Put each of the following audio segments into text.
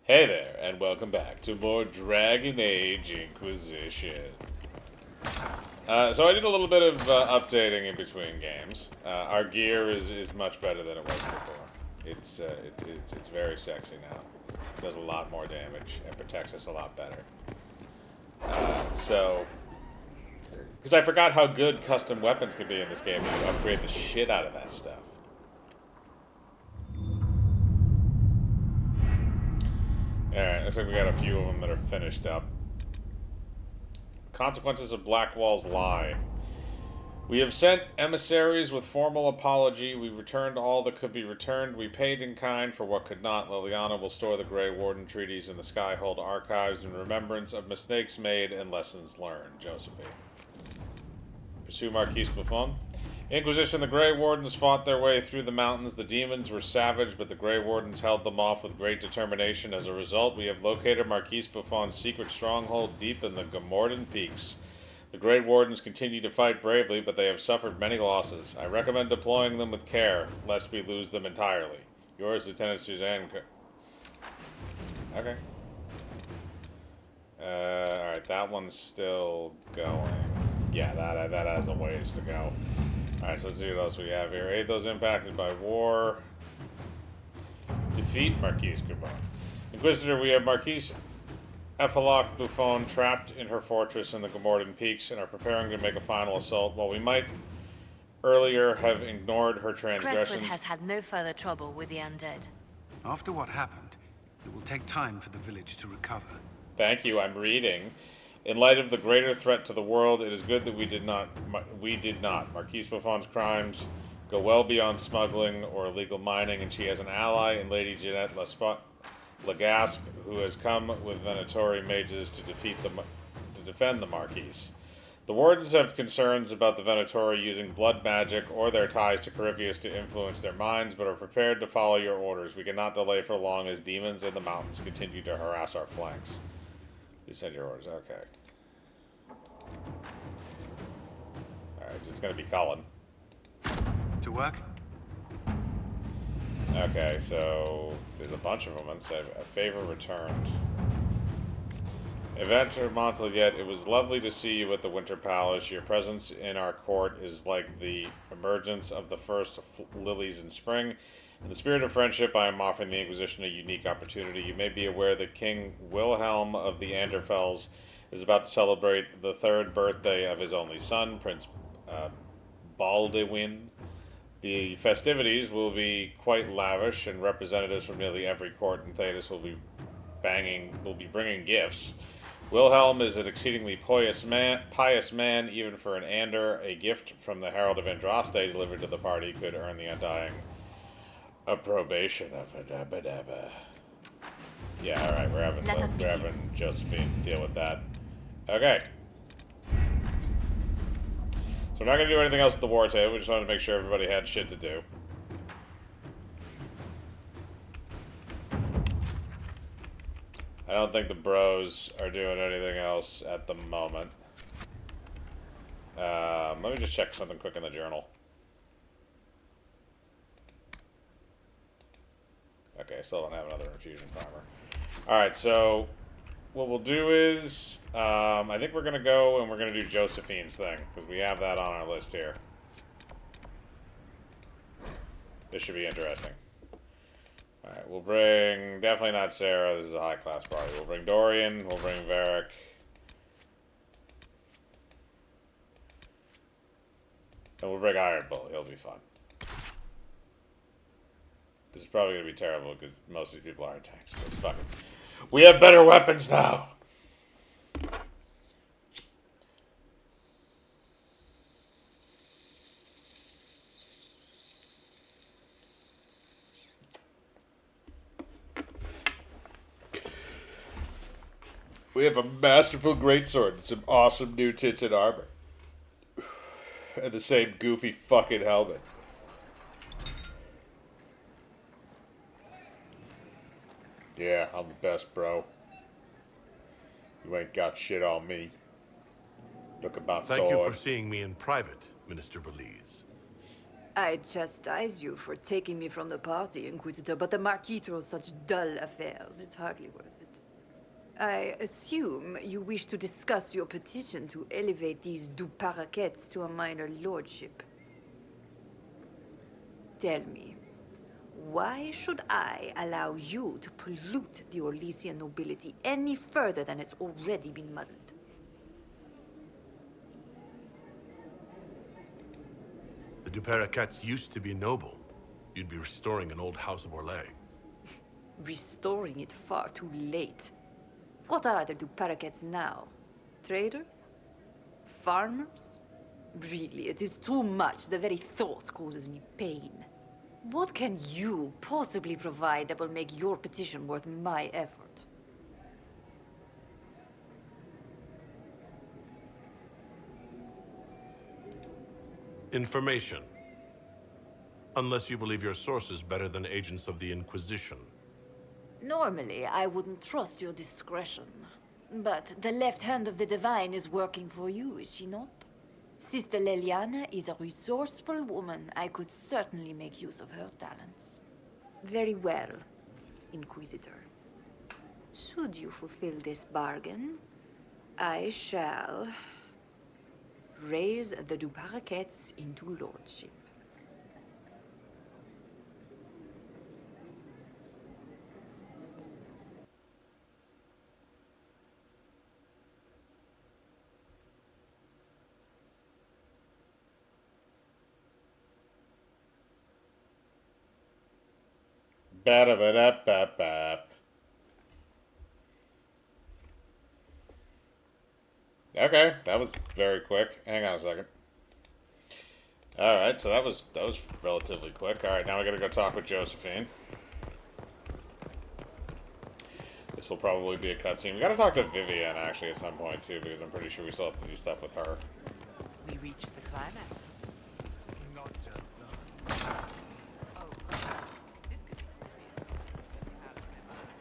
Hey there, and welcome back to more Dragon Age Inquisition. So I did a little bit of updating in between games. Our gear is much better than it was before. It's very sexy now. It does a lot more damage and protects us a lot better. Because I forgot how good custom weapons can be in this game, you can upgrade the shit out of that stuff. Alright, looks like we got a few of them that are finished up. Consequences of Blackwall's lie. We have sent emissaries with formal apology. We returned all that could be returned. We paid in kind for what could not. Liliana will store the Grey Warden treaties in the Skyhold archives in remembrance of mistakes made and lessons learned. Josephine. Pursue Marquise Buffon. Inquisition, the Grey Wardens fought their way through the mountains. The demons were savage, but the Grey Wardens held them off with great determination. As a result, we have located Marquise Buffon's secret stronghold deep in the Gomordan Peaks. The Grey Wardens continue to fight bravely, but they have suffered many losses. I recommend deploying them with care, lest we lose them entirely. Yours, Lieutenant Suzanne. Okay. Alright, that one's still going. Yeah, that has a ways to go. Alright, so let's see what else we have here. Aid those impacted by war. Defeat Marquise Buffon. Inquisitor, we have Marquise Ephiloch Buffon trapped in her fortress in the Gomordan Peaks and are preparing to make a final assault. While we might earlier have ignored her transgressions... Crestwood has had no further trouble with the undead. After what happened, it will take time for the village to recover. Thank you, I'm reading. In light of the greater threat to the world, it is good that we did not. Marquise Buffon's crimes go well beyond smuggling or illegal mining, and she has an ally in Lady Jeanette Legasp, who has come with Venatori mages to defend the Marquise. The Wardens have concerns about the Venatori using blood magic or their ties to Corypheus to influence their minds, but are prepared to follow your orders. We cannot delay for long as demons in the mountains continue to harass our flanks. You send your orders, okay. Alright, so it's gonna be Cullen. To work? Okay, so there's a bunch of them. Let's say a favor returned. Adventure Montaliet, it was lovely to see you at the Winter Palace. Your presence in our court is like the emergence of the first lilies in spring. In the spirit of friendship, I am offering the Inquisition a unique opportunity. You may be aware that King Wilhelm of the Anderfels is about to celebrate the 3rd birthday of his only son, Prince Baldwin. The festivities will be quite lavish, and representatives from nearly every court in Thedas will be bringing gifts. Wilhelm is an exceedingly pious man, even for an Ander. A gift from the Herald of Andraste delivered to the party could earn the undying approbation of it. Yeah, alright, we're having Josephine deal with that. Okay. So we're not going to do anything else at the war table. We just wanted to make sure everybody had shit to do. I don't think the bros are doing anything else at the moment. Let me just check something quick in the journal. Okay, still don't have another infusion primer. Alright, so what we'll do is, I think we're going to go and we're going to do Josephine's thing, because we have that on our list here. This should be interesting. Alright, we'll bring, definitely not Sarah, this is a high-class party. We'll bring Dorian, we'll bring Varric. And we'll bring Iron Bull, he'll be fun. This is probably going to be terrible because most of these people aren't tanks, but fuck it. We have better weapons now! We have a masterful greatsword and some awesome new tinted armor. And the same goofy fucking helmet. Yeah, I'm the best, bro. You ain't got shit on me. Look at my sword. Thank you for seeing me in private, Minister Belize. I chastise you for taking me from the party, Inquisitor, but the Marquis throws such dull affairs, it's hardly worth it. I assume you wish to discuss your petition to elevate these du Paraquets to a minor lordship. Tell me, why should I allow you to pollute the Orlesian nobility any further than it's already been muddled? The du Paraquets used to be noble. You'd be restoring an old house of Orlais. Restoring it far too late. What are the du Paraquets now? Traders? Farmers? Really, it is too much. The very thought causes me pain. What can you possibly provide that will make your petition worth my effort? Information. Unless you believe your sources better than agents of the Inquisition. Normally, I wouldn't trust your discretion. But the left hand of the Divine is working for you, is she not? Sister Leliana is a resourceful woman. I could certainly make use of her talents. Very well, Inquisitor. Should you fulfill this bargain, I shall raise the du Paraquets into lordship. Ba-da-ba-da-ba-bap. Okay, that was very quick. Hang on a second. Alright, so that was relatively quick. Alright, now we gotta go talk with Josephine. This will probably be a cutscene. We gotta talk to Vivian, actually, at some point, too, because I'm pretty sure we still have to do stuff with her. We reached the climax. Not just done.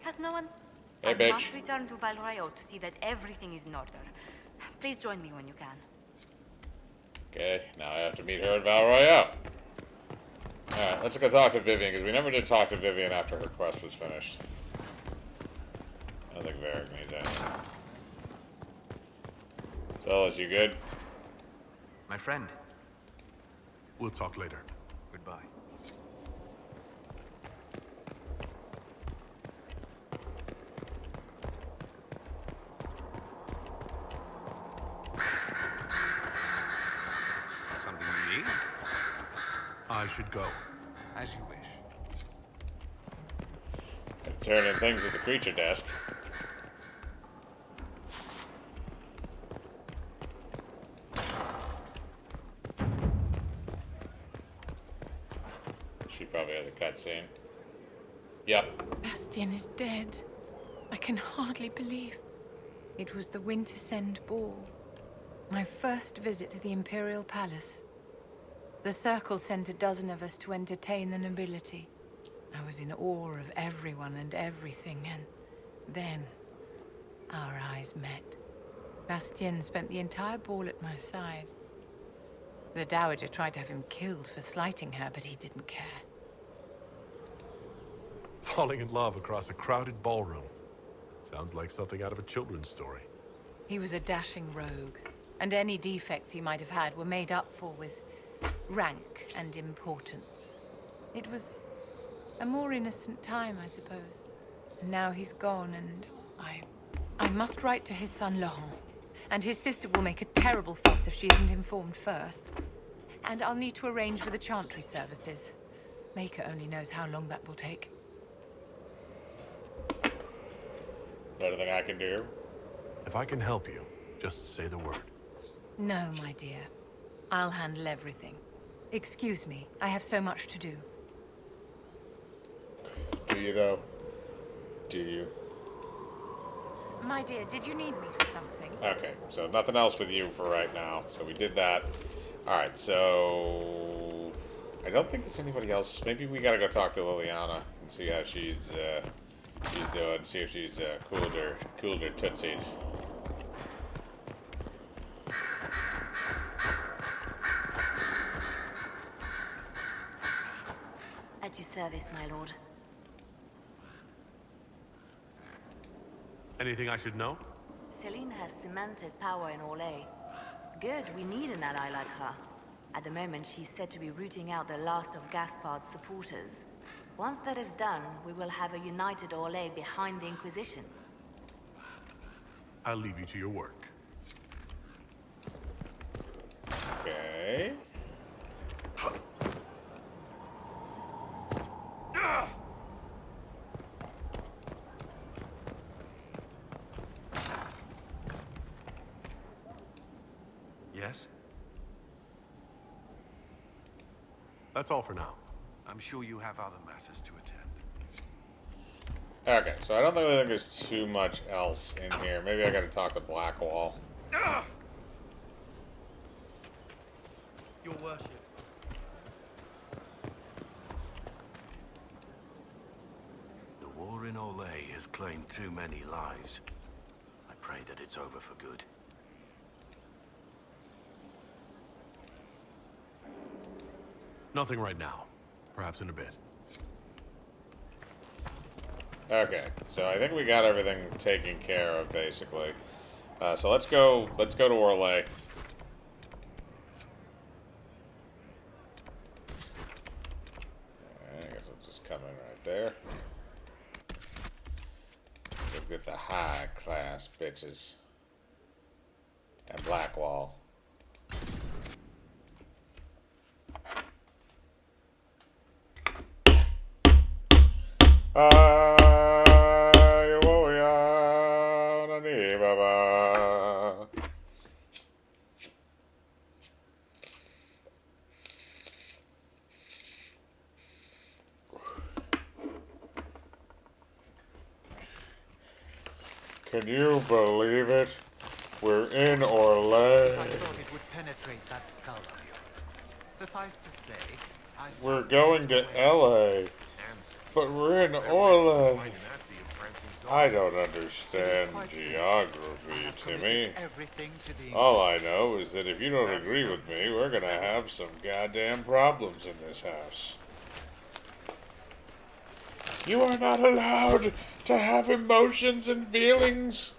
Has no one? Hey, I bitch. must return to Valrayo to see that everything is in order. Please join me when you can. Okay, now I have to meet her at Val Royale. Alright, let's go talk to Vivian, because we never did talk to Vivian after her quest was finished. I don't think Varric needs anything. Solus, you good? My friend. We'll talk later. Goodbye. Something you need? I should go. As you wish. Turn in things at the creature desk. She probably has a cutscene. Yep. Bastian is dead. I can hardly believe. It was the Wintersend Ball. My first visit to the Imperial Palace. The Circle sent a dozen of us to entertain the nobility. I was in awe of everyone and everything, and then our eyes met. Bastien spent the entire ball at my side. The Dowager tried to have him killed for slighting her, but he didn't care. Falling in love across a crowded ballroom. Sounds like something out of a children's story. He was a dashing rogue, and any defects he might have had were made up for with rank and importance. It was a more innocent time, I suppose. And now he's gone, and I must write to his son Laurent. And his sister will make a terrible fuss if she isn't informed first. And I'll need to arrange for the Chantry services. Maker only knows how long that will take. Anything I can do? If I can help you, just say the word. No, my dear. I'll handle everything. Excuse me, I have so much to do. Do you, though? Do you? My dear, did you need me for something? Okay, so nothing else with you for right now. So we did that. Alright, so... I don't think there's anybody else. Maybe we gotta go talk to Liliana and see how she's doing. See if she's cooled her tootsies. service, my lord. Anything I should know? Celine has cemented power in Orlais. Good, we need an ally like her. At the moment, she's said to be rooting out the last of Gaspard's supporters. Once that is done, we will have a united Orlais behind the Inquisition. I'll leave you to your work. Okay. Yes? That's all for now. I'm sure you have other matters to attend. Okay, so I don't really think there's too much else in here. Maybe I gotta talk to Blackwall. Your worship. The war in Orlais has claimed too many lives. I pray that it's over for good. Nothing right now. Perhaps in a bit. Okay, so I think we got everything taken care of, basically. So let's go to Orlais. I guess I'll just come in right there. Look at the high class bitches. And Blackwall. Can you believe it? We're in Orlais. I thought it would penetrate that skull of yours. Suffice to say, We're going to LA. But we're in Orlais. I don't understand geography, Timmy. All I know is that if you don't agree with me, we're gonna have some goddamn problems in this house. You are not allowed to have emotions and feelings.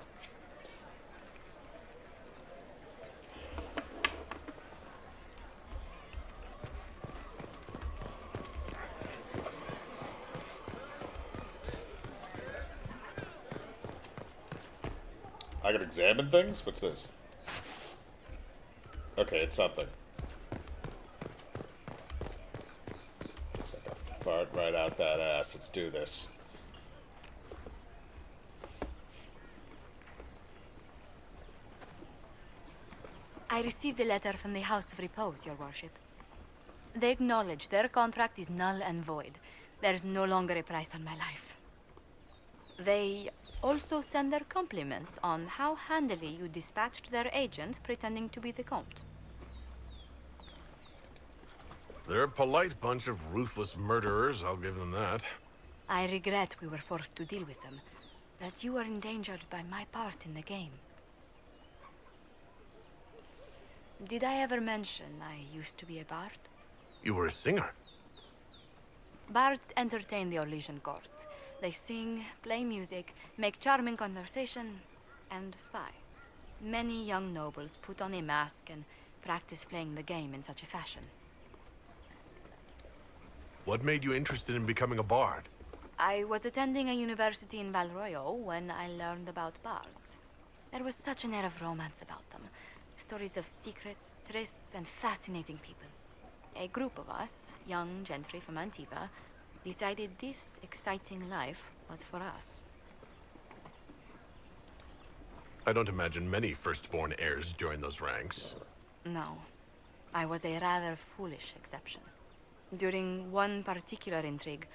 I can examine things? What's this? Okay, it's something. It's like a fart right out that ass. Let's do this. I received a letter from the House of Repose, Your Worship. They acknowledge their contract is null and void. There is no longer a price on my life. They also send their compliments on how handily you dispatched their agent pretending to be the Comte. They're a polite bunch of ruthless murderers, I'll give them that. I regret we were forced to deal with them, that you were endangered by my part in the game. Did I ever mention I used to be a bard? You were a singer. Bards entertain the Orlesian court. They sing, play music, make charming conversation, and spy. Many young nobles put on a mask and practice playing the game in such a fashion. What made you interested in becoming a bard? I was attending a university in Valroyo when I learned about bards. There was such an air of romance about them. Stories of secrets, trysts, and fascinating people. A group of us, young gentry from Antiva, decided this exciting life was for us. I don't imagine many firstborn heirs join those ranks. No, I was a rather foolish exception. During one particular intrigue,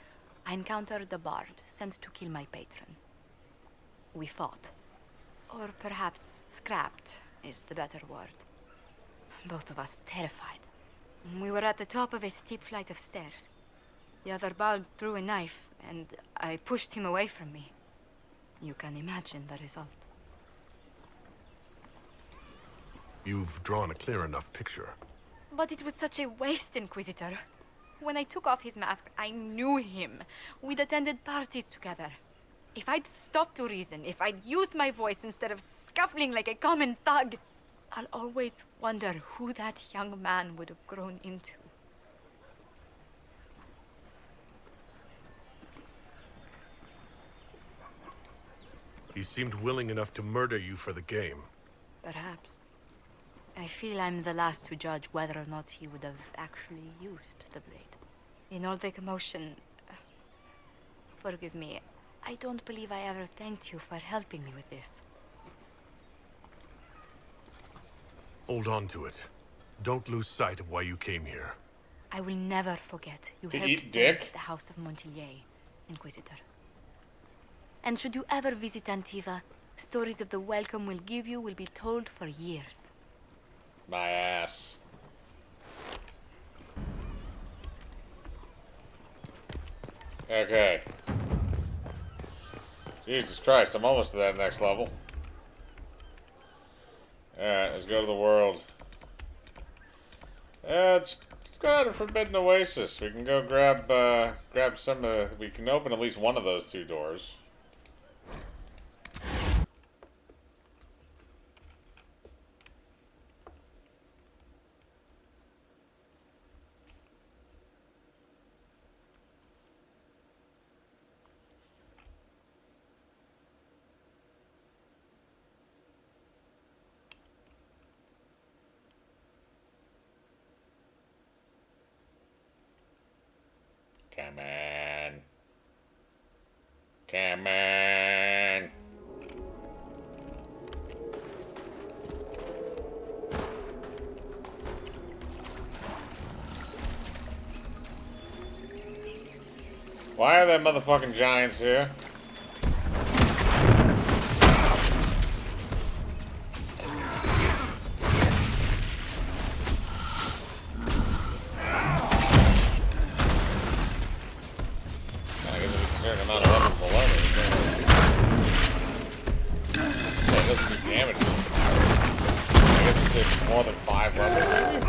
I encountered a bard sent to kill my patron. We fought. Or perhaps scrapped is the better word. Both of us terrified. We were at the top of a steep flight of stairs. The other bard drew a knife, and I pushed him away from me. You can imagine the result. You've drawn a clear enough picture. But it was such a waste, Inquisitor. When I took off his mask, I knew him. We'd attended parties together. If I'd stopped to reason, if I'd used my voice instead of scuffling like a common thug, I'll always wonder who that young man would have grown into. He seemed willing enough to murder you for the game. Perhaps. I feel I'm the last to judge whether or not he would have actually used the blade. In all the commotion... forgive me. I don't believe I ever thanked you for helping me with this. Hold on to it. Don't lose sight of why you came here. I will never forget you To helped eat save dick? the House of Montilyet, Inquisitor. And should you ever visit Antiva, stories of the welcome we'll give you will be told for years. My ass. Okay. Jesus Christ, I'm almost to that next level. Alright, let's go to the world. Let's go out to Forbidden Oasis. We can go grab some we can open at least one of those two doors. Come on. Come on. Why are there motherfucking giants here? More than 5 levels, maybe?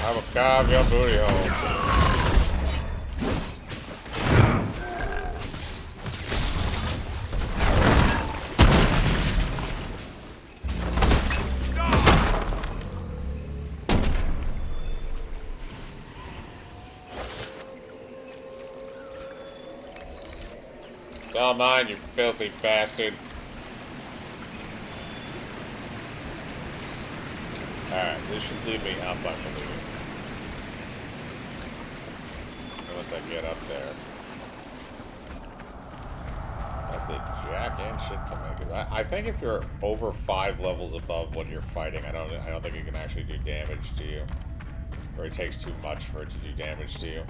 I will carve your booty hole. Don't mind, you filthy bastard. Alright, this should lead me up, I believe. Once I get up there. I have to jack in shit to make it. I think if you're over 5 levels above what you're fighting, I don't think it can actually do damage to you. Or it takes too much for it to do damage to you.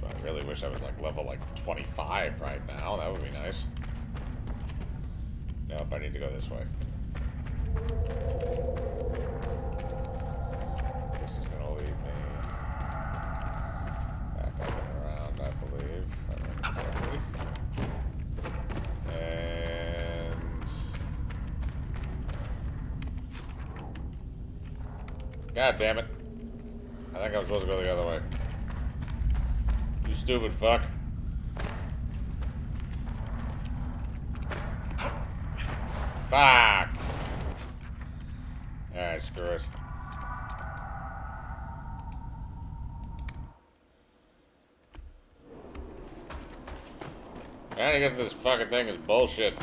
I really wish I was like level 25 right now. That would be nice. Nope, I need to go this way. This is gonna lead me back up and around, I believe. If I remember correctly. And God damn it. I think I was supposed to go the other way. You stupid fuck. Fuck! Alright, screw it. Trying to get to this fucking thing is bullshit.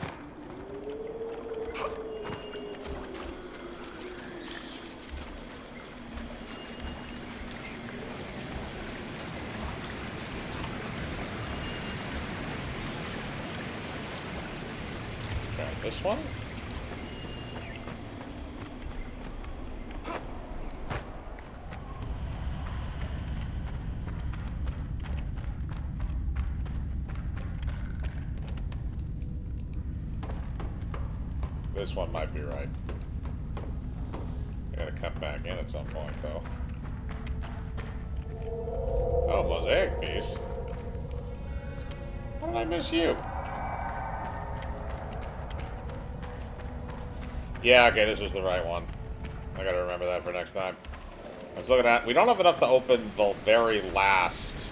This one? this one might be right. I gotta come back in at some point, though. Oh, mosaic piece. How did I miss you? Yeah, okay, this was the right one. I gotta remember that for next time. I was looking at... We don't have enough to open the very last...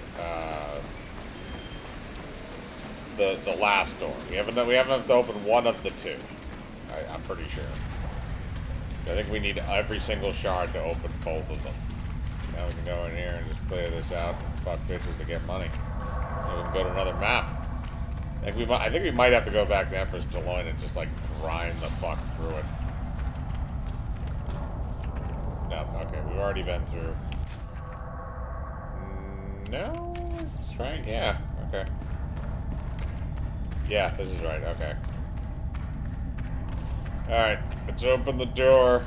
the last door. We have enough to open one of the two. I'm pretty sure. I think we need every single shard to open both of them. Now we can go in here and just clear this out and fuck bitches to get money. Then we can go to another map. I think we might have to go back to Empress Deloitte and just like grind the fuck through it. No, okay, we've already been through. No, is this right? Yeah, okay. Yeah, this is right, okay. Alright, let's open the door.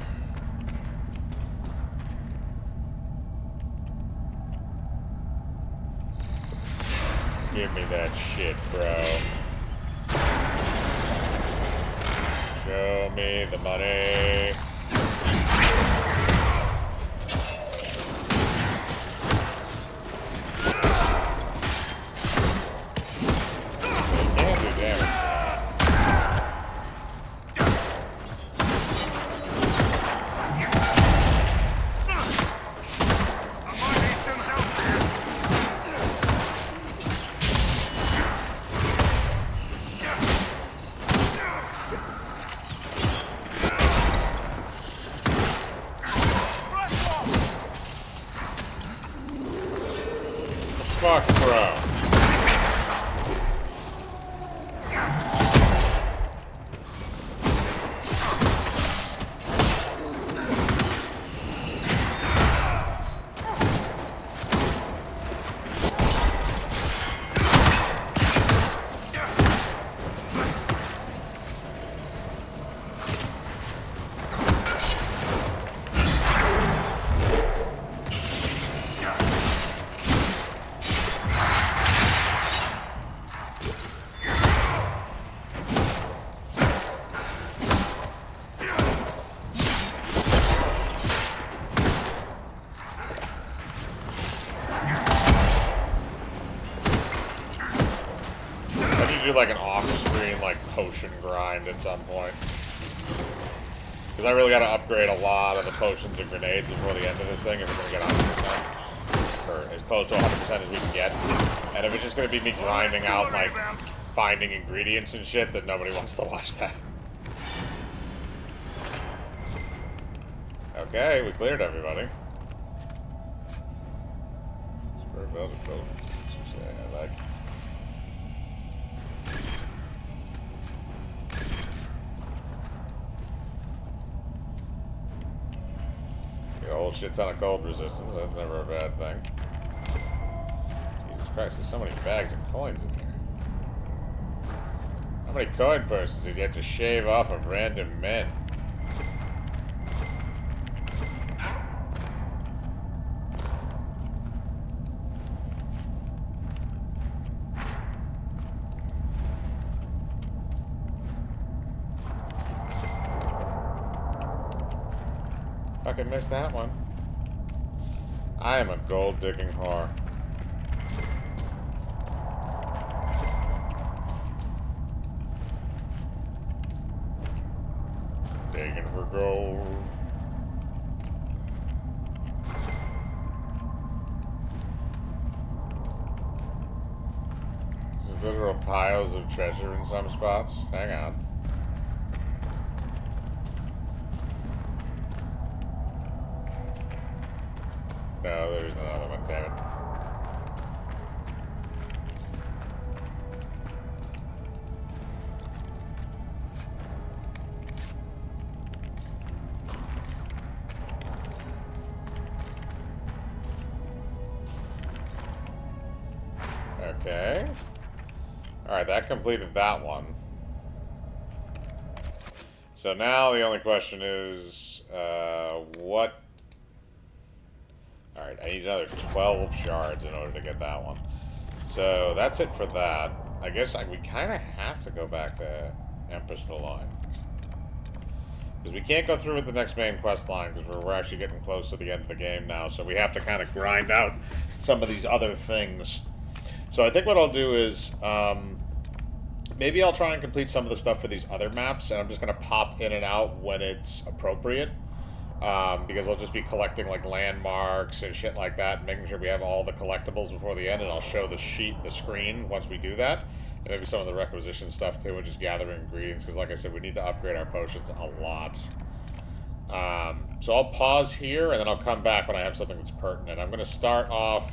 Give me that shit, bro. Show me the money. It can't do damage. Fuck, bro. Do like an off-screen like potion grind at some point, because I really got to upgrade a lot of the potions and grenades before the end of this thing if we're gonna get 100%, or as close to 100% as we can get. And if it's just gonna be me grinding out like finding ingredients and shit, then nobody wants to watch that. Okay, we cleared everybody. I like. A whole shit ton of cold resistance. That's never a bad thing. Jesus Christ, there's so many bags of coins in here. How many coin purses did you have to shave off of random men? I missed that one. I am a gold digging whore. Digging for gold. There's literal piles of treasure in some spots. Hang on. No, there's another one, damn it. Okay. Alright, that completed that one. So now the only question is, what... Alright, I need another 12 shards in order to get that one. So that's it for that. I guess we kind of have to go back to Empress Deloitte. Because we can't go through with the next main quest line, because we're actually getting close to the end of the game now, so we have to kind of grind out some of these other things. So I think what I'll do is, maybe I'll try and complete some of the stuff for these other maps, and I'm just going to pop in and out when it's appropriate. Because I'll just be collecting like landmarks and shit like that, and making sure we have all the collectibles before the end, and I'll show the screen once we do that. And maybe some of the requisition stuff too, and just gathering ingredients, because like I said, we need to upgrade our potions a lot. So I'll pause here, and then I'll come back when I have something that's pertinent. I'm going to start off,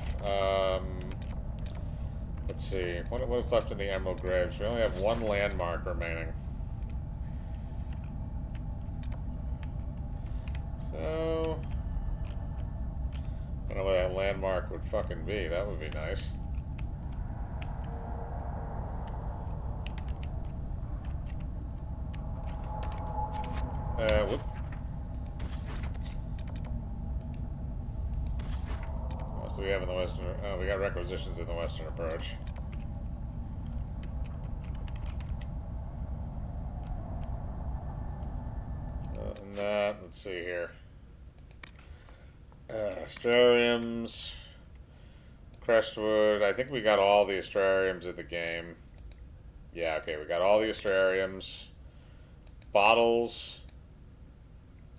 let's see, what's left in the Emerald Graves? We only have one landmark remaining. So, I don't know where that landmark would fucking be. That would be nice. Whoop. What else do we have in the western? Oh, we got requisitions in the western approach. And that, let's see here. Astrariums. Crestwood. I think we got all the Astrariums in the game. Yeah, okay, we got all the Astrariums. Bottles.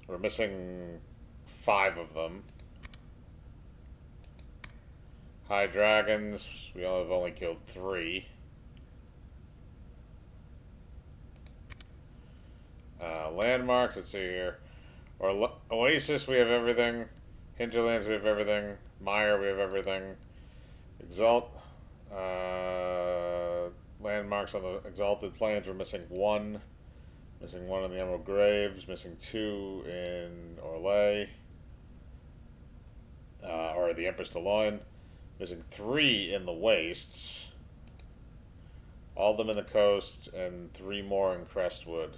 We're missing 5 of them. High dragons. We have only killed 3. Landmarks. Let's see here. Oasis. We have everything. Hinterlands. We have everything. Mire. We have everything. Exalt. Landmarks on the Exalted Plains. We're missing 1. Missing 1 in the Emerald Graves. Missing 2 in Orlais. Or the Empress de Loin. Missing 3 in the Wastes. All of them in the coast, and 3 more in Crestwood.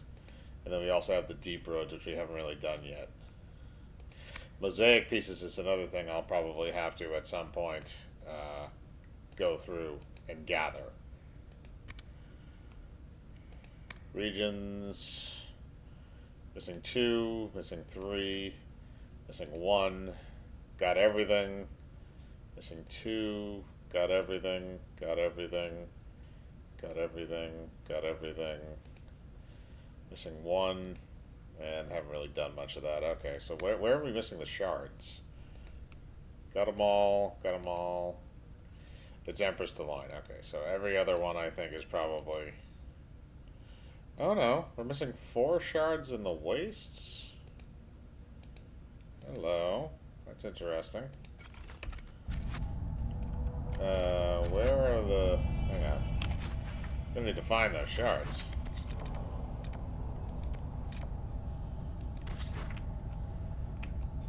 And then we also have the Deep Roads, which we haven't really done yet. Mosaic pieces is another thing I'll probably have to, at some point, go through and gather. Regions. Missing 2, missing 3, missing 1. Got everything. Missing 2, got everything, got everything, got everything, got everything. Missing 1, and haven't really done much of that. Okay, so where are we missing the shards? Got them all, got them all. It's Empress de Loin. Okay, so every other one I think is probably... Oh no, we're missing 4 shards in the wastes? Hello, that's interesting. Where are the... Hang on. Gonna need to find those shards.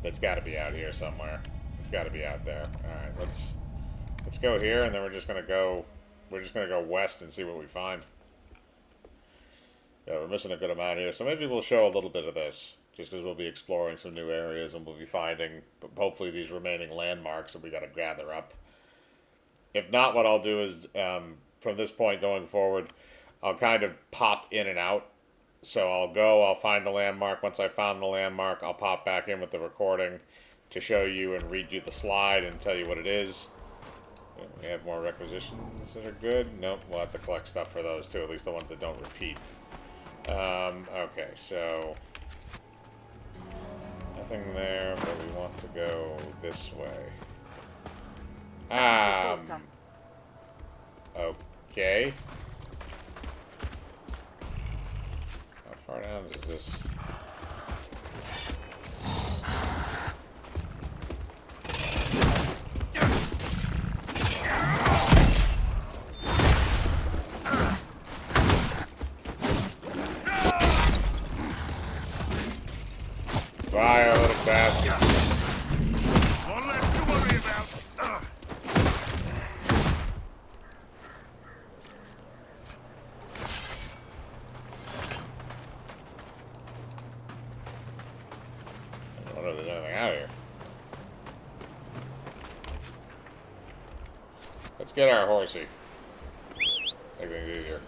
It's gotta be out here somewhere. It's gotta be out there. Alright, let's go here, and then we're just gonna go west and see what we find. Yeah, we're missing a good amount here, so maybe we'll show a little bit of this, just because we'll be exploring some new areas, and we'll be finding, hopefully, these remaining landmarks that we gotta gather up. If not, what I'll do is, from this point going forward, I'll kind of pop in and out. So I'll find the landmark. Once I found the landmark, I'll pop back in with the recording to show you and read you the slide and tell you what it is. We have more requisitions that are good. Nope, we'll have to collect stuff for those too, at least the ones that don't repeat. Okay, so... nothing there, but we want to go this way. Okay. How far down is this? Fire, little bastard. One less to worry about. I wonder if there's anything out here. Let's get our horsey. Make things easier.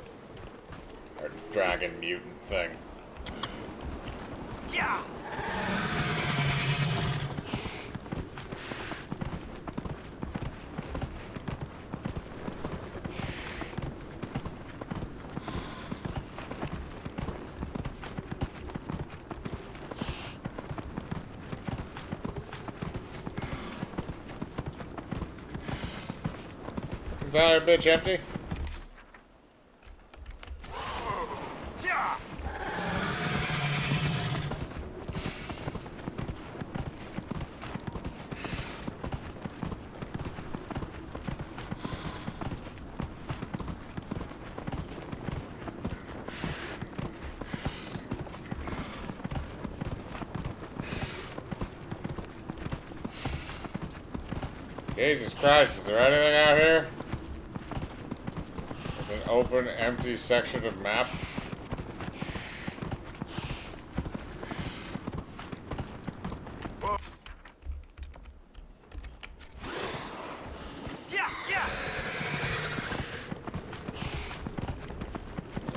Our dragon mutant thing. Entire bitch empty? Jesus Christ, is there anything out here? It's an open, empty section of map.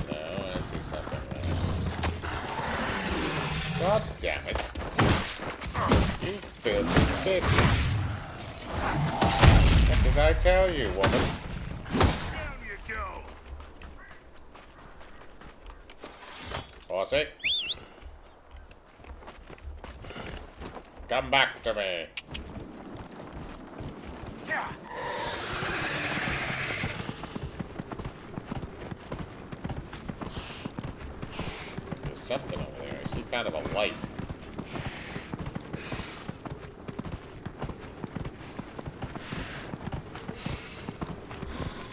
No, I see something there. God damn it. You filthy bitch. What did I tell you, woman? Down you go. Horsey. Come back to me. There's something over there. I see kind of a light.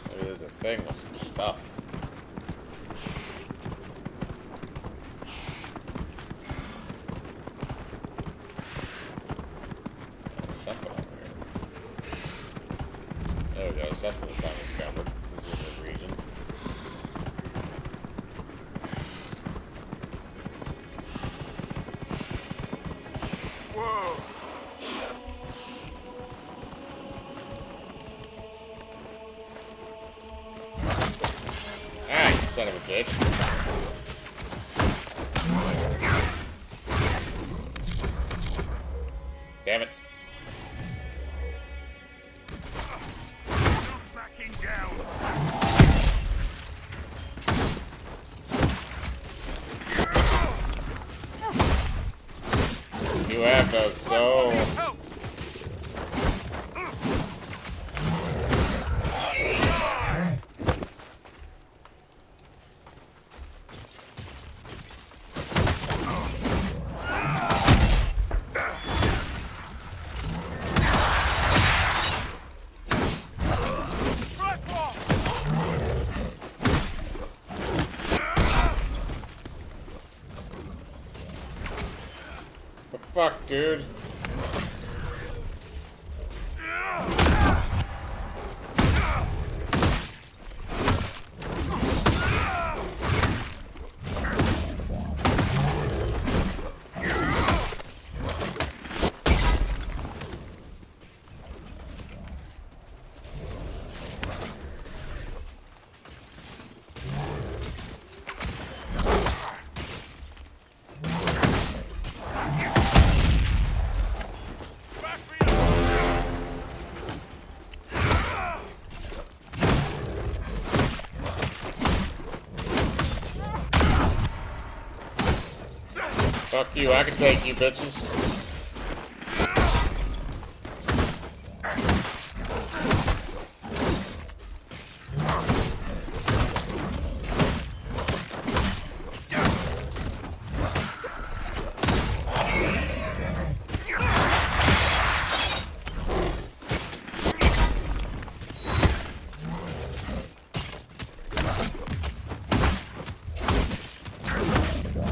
Maybe there's a thing with some stuff. There's something over here. There we go. Something that's undiscovered. This is this region. Whoa. Ah, you son of a bitch. Damn it. Backing down. You have no soul. Help. The fuck, dude? Fuck you, I can take you, bitches.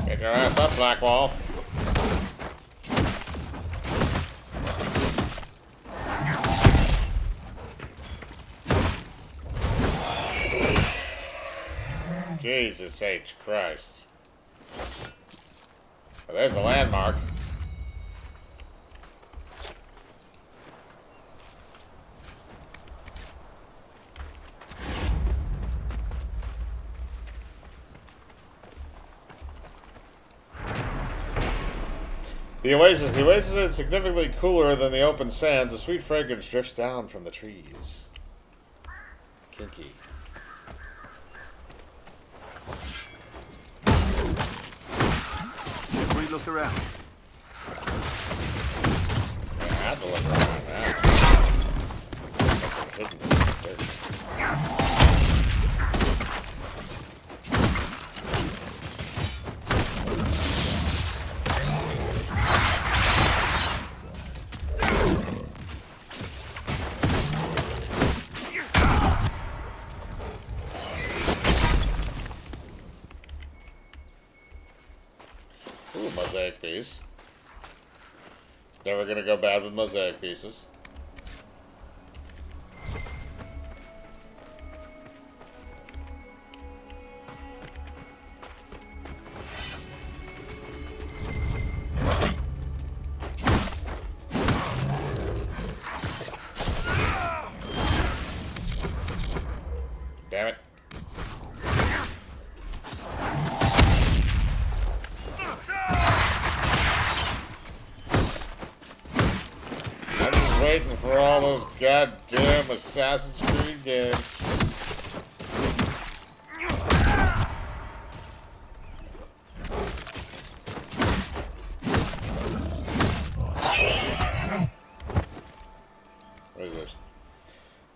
Get your ass up, Blackwall. Jesus H. Christ. Well, there's a landmark. The oasis is significantly cooler than the open sands. A sweet fragrance drifts down from the trees. Kinky. Should we look around? I have to look around now. Hidden. Ooh, mosaic piece. Never gonna go bad with mosaic pieces. Damn it. I'm just waiting for all those goddamn Assassin's Creed games. What is this?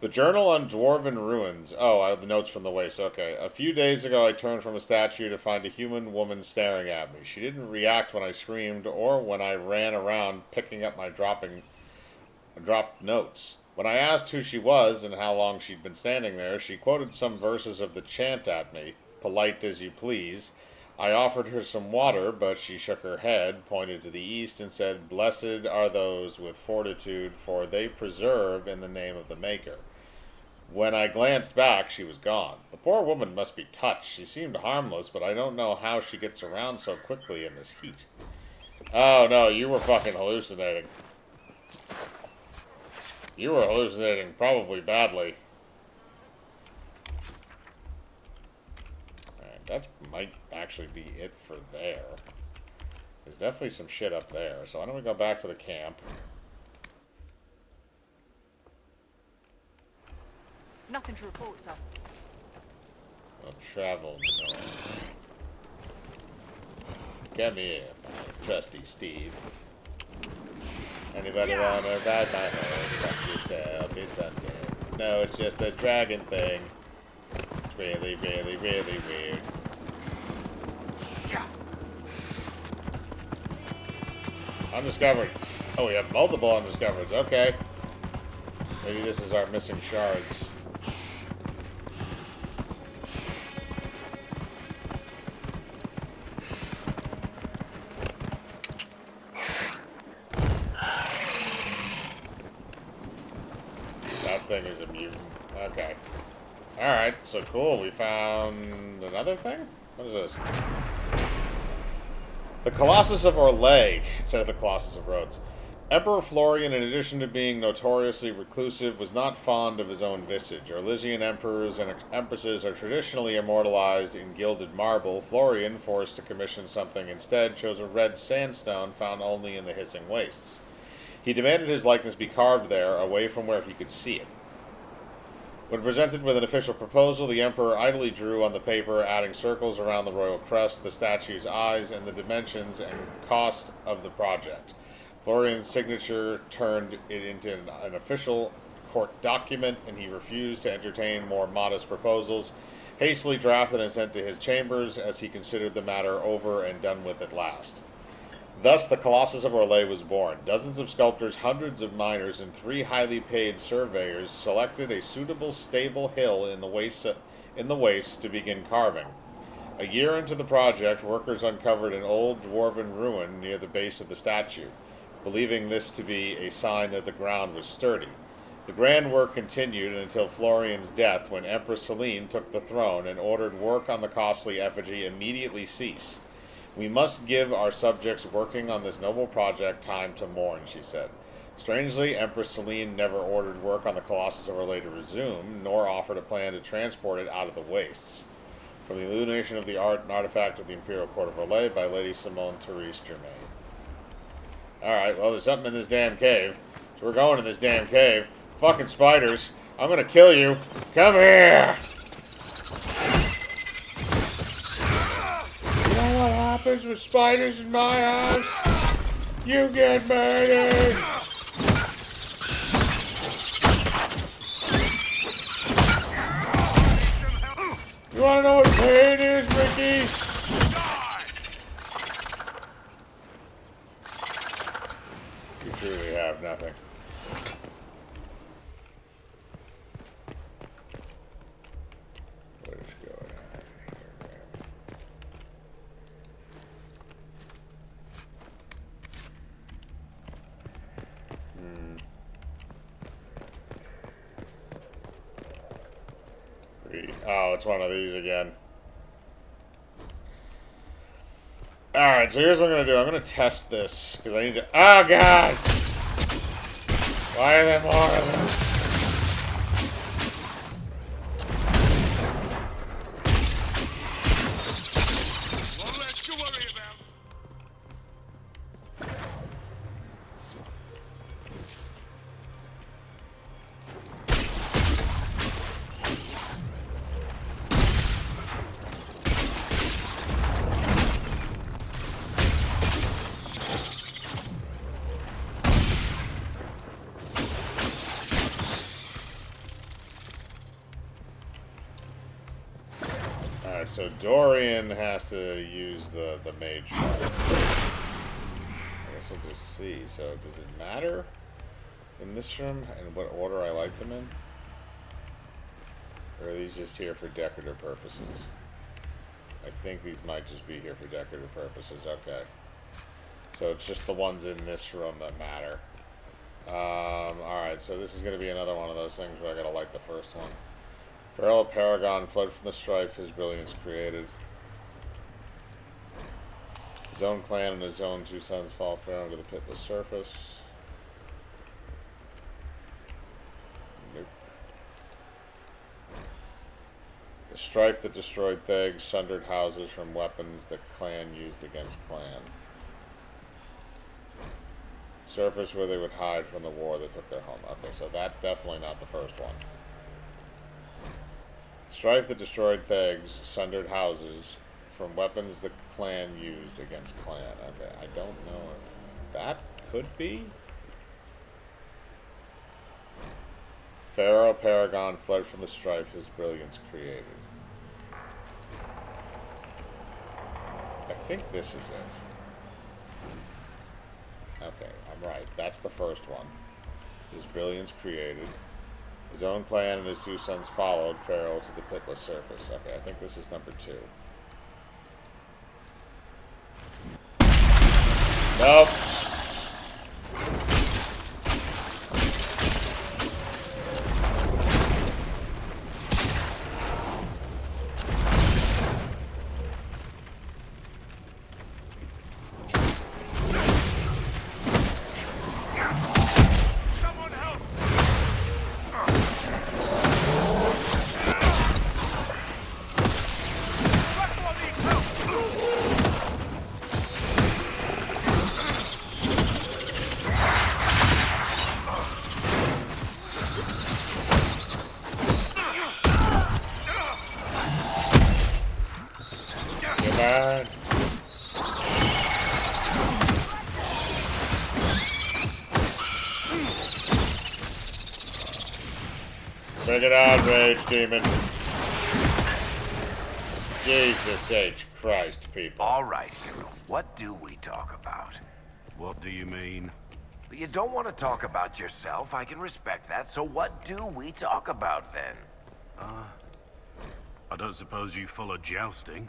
The Journal on Dwarven Ruins. Oh, I have the notes from the waste. Okay. A few days ago, I turned from a statue to find a human woman staring at me. She didn't react when I screamed or when I ran around picking up my dropped notes. When I asked who she was and how long she'd been standing there, she quoted some verses of the chant at me, polite as you please. I offered her some water, but she shook her head, pointed to the east, and said, "Blessed are those with fortitude, for they preserve in the name of the Maker." When I glanced back, she was gone. The poor woman must be touched. She seemed harmless, but I don't know how she gets around so quickly in this heat. Oh no, you were fucking hallucinating. You were hallucinating probably badly. Alright, that might actually be it for there. There's definitely some shit up there, so why don't we go back to the camp? Nothing to report, sir. We'll travel north. Come here, my trusty Steve. Anybody wanna ride my horse? Fuck yourself, it's undead. No, it's just a dragon thing. It's really, really, really weird. Undiscovered. Oh, we have multiple undiscovereds. Okay. Maybe this is our missing shards. That thing is a mutant. Okay. Alright, so cool. We found another thing? What is this? The Colossus of Orlais, instead of the Colossus of Rhodes. Emperor Florian, in addition to being notoriously reclusive, was not fond of his own visage. Orlesian emperors and empresses are traditionally immortalized in gilded marble. Florian, forced to commission something instead, chose a red sandstone found only in the hissing wastes. He demanded his likeness be carved there, away from where he could see it. When presented with an official proposal, the Emperor idly drew on the paper, adding circles around the royal crest, the statue's eyes, and the dimensions and cost of the project. Florian's signature turned it into an official court document, and he refused to entertain more modest proposals, hastily drafted and sent to his chambers as he considered the matter over and done with at last. Thus, the Colossus of Orlais was born. Dozens of sculptors, hundreds of miners, and 3 highly paid surveyors selected a suitable, stable hill in the waste to begin carving. A year into the project, workers uncovered an old dwarven ruin near the base of the statue, believing this to be a sign that the ground was sturdy. The grand work continued until Florian's death, when Empress Celine took the throne and ordered work on the costly effigy immediately cease. "We must give our subjects working on this noble project time to mourn," she said. Strangely, Empress Celine never ordered work on the Colossus of Orlais to resume, nor offered a plan to transport it out of the wastes. From the Illumination of the Art and Artifact of the Imperial Court of Orlais by Lady Simone Therese Germain. Alright, well, there's something in this damn cave. So we're going in this damn cave. Fucking spiders. I'm gonna kill you. Come here! You know what happens with spiders in my house? You get murdered! You wanna know what pain is, Ricky? You truly have nothing. What is going on here, Oh, it's one of these again. Alright, so here's what I'm gonna do. I'm gonna test this, because I need to... Oh, God! Why are there more of them? One less to worry about. Alright, so Dorian has to use the mage card. I guess we'll just see. So, does it matter in this room and what order I like them in? Or are these just here for decorative purposes? I think these might just be here for decorative purposes. Okay. So it's just the ones in this room that matter. Alright, so this is going to be another one of those things where I gotta like the first one. Feral Paragon fled from the strife his brilliance created. His own clan and his own two sons fall fair under the pitless surface. Nope. The strife that destroyed Theg sundered houses from weapons the clan used against clan. Surface where they would hide from the war that took their home. Okay, so that's definitely not the first one. Strife that destroyed Thegs sundered houses from weapons the clan used against clan. Okay, I don't know if that could be. Pharaoh Paragon fled from the strife his brilliance created. I think this is it. Okay, I'm right. That's the first one. His brilliance created. His own clan and his two sons followed Pharaoh to the pitless surface. Okay, I think this is number 2. Nope. Bring it on, Rage Demon. Jesus H. Christ, people. All right, what do we talk about? What do you mean? You don't want to talk about yourself, I can respect that, so what do we talk about then? I don't suppose you follow jousting?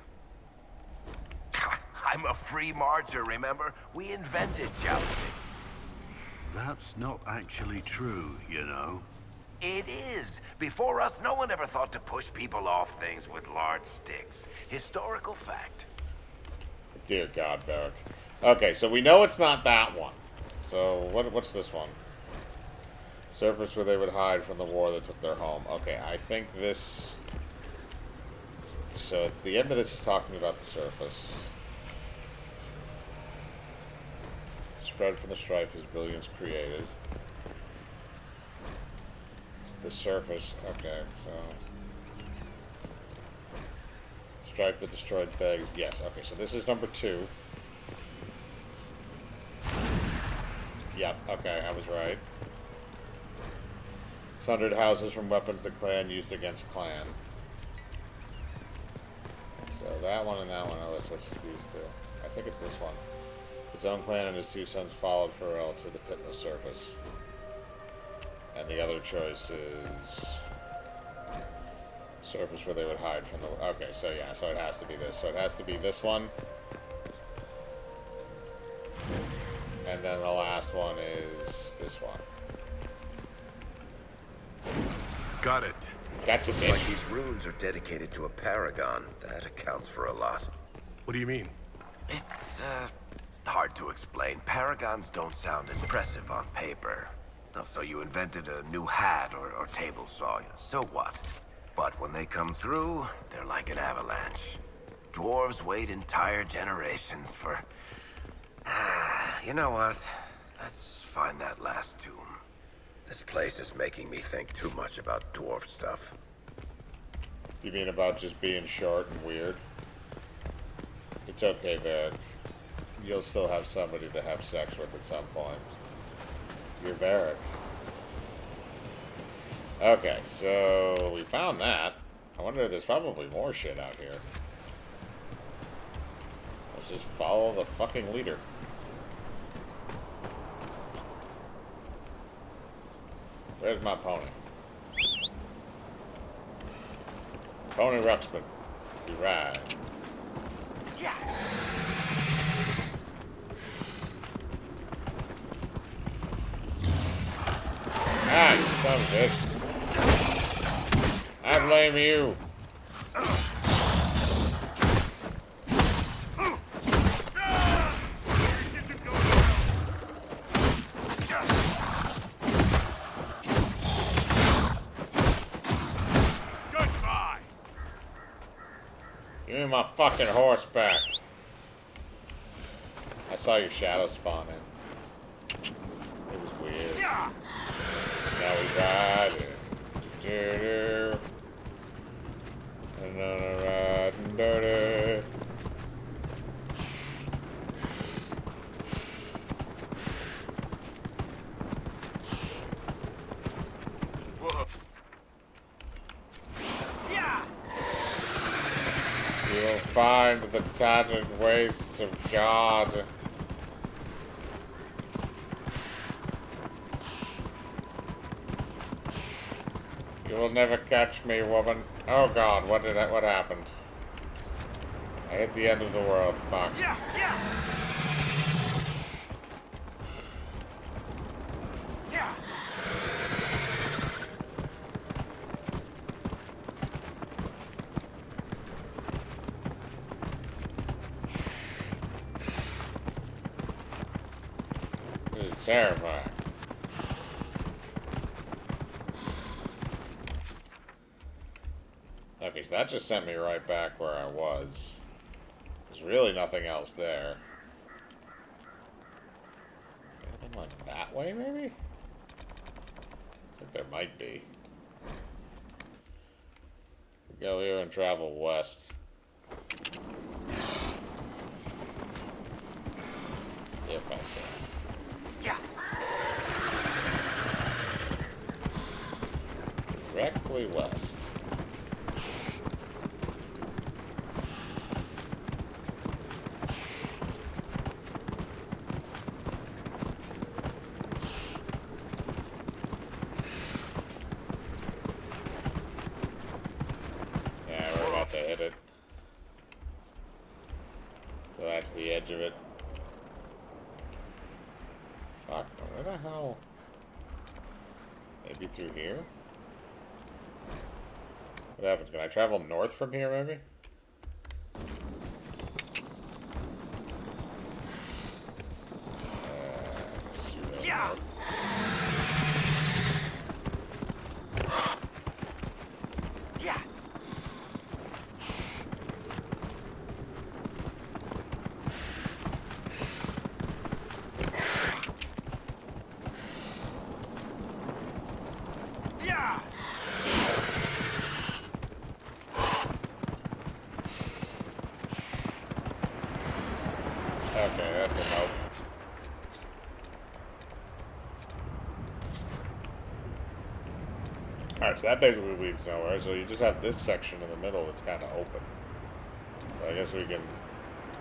I'm a free marcher, remember? We invented jousting. That's not actually true, you know. It is. Before us, no one ever thought to push people off things with large sticks. Historical fact. Dear God, Barrick. Okay, so we know it's not that one. So, what's this one? Surface where they would hide from the war that took their home. Okay, I think this... So, at the end of this is talking about the surface. Spread from the strife his brilliance created. It's the surface. Okay, so... Strife that destroyed Theg. Yes, okay, so this is number 2. Yep, okay, I was right. Sundered houses from weapons the clan used against clan. that one and that one. Oh, let's switch to these two. I think it's this one. His own clan and his two sons followed Pharrell to the pit in the surface. And the other choice is surface where they would hide from the... Okay, so yeah, so it has to be this. So it has to be this one. And then the last one is this one. Got it. Gotcha, Looks like these runes are dedicated to a paragon. That accounts for a lot. What do you mean? It's, hard to explain. Paragons don't sound impressive on paper. So you invented a new hat or table saw. So what? But when they come through, they're like an avalanche. Dwarves wait entire generations for... You know what? Let's find that last tomb. This place is making me think too much about dwarf stuff. You mean about just being short and weird? It's okay, Varric. You'll still have somebody to have sex with at some point. You're Varric. Okay, so we found that. I wonder if there's probably more shit out here. Let's just follow the fucking leader. Where's my pony? Pony Ruxpin. You ride. Yeah. Ah, you son of a bitch. I blame you. Give me my fucking horse back. I saw your shadow spawn in. It was weird. Now we ride it. Do-do-do. And then I ride and dirty. You'll find the tattered wastes of God. You will never catch me, woman. Oh God, what happened? I hit the end of the world. Fuck. Yeah, yeah. Yeah. This is terrifying. Okay, so that just sent me right back where I was. There's really nothing else there. Anything like that way, maybe? I think there might be. Go here and travel west. If I can. Yeah. Directly west. Yeah, we're about to hit it. So that's the edge of it. Fuck, where the hell? Maybe through here? What happens? Can I travel north from here, maybe? Yeah. Yeah. Yeah. Okay, that's a nope. Alright, so that basically leads nowhere. So you just have this section in the middle that's kind of open. So So I guess we can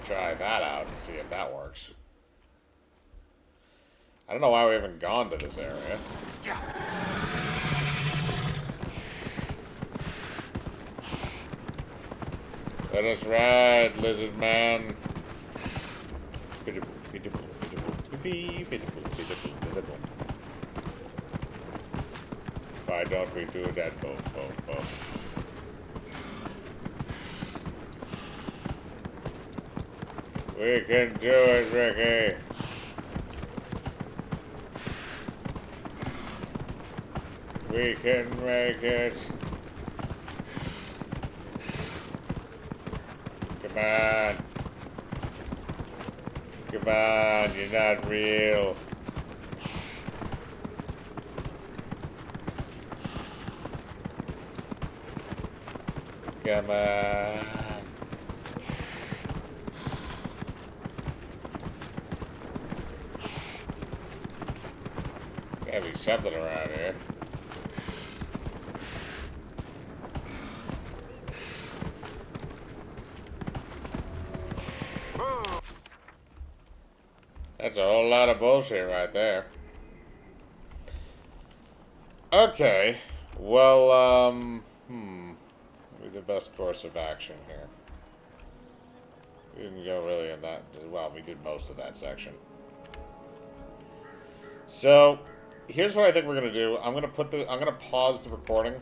try that out and see if that works. I don't know why we haven't gone to this area. Let us ride, lizard man. Why don't we do that? Boom, boom, boom. We can do it, Ricky. We can make it. Come on. Come on, you're not real. Come on. Gotta be something around here. That's a whole lot of bullshit right there. Okay. Well, Maybe the best course of action here. We didn't go really in that. Well, we did most of that section. So, here's what I think we're gonna do. I'm gonna pause the recording.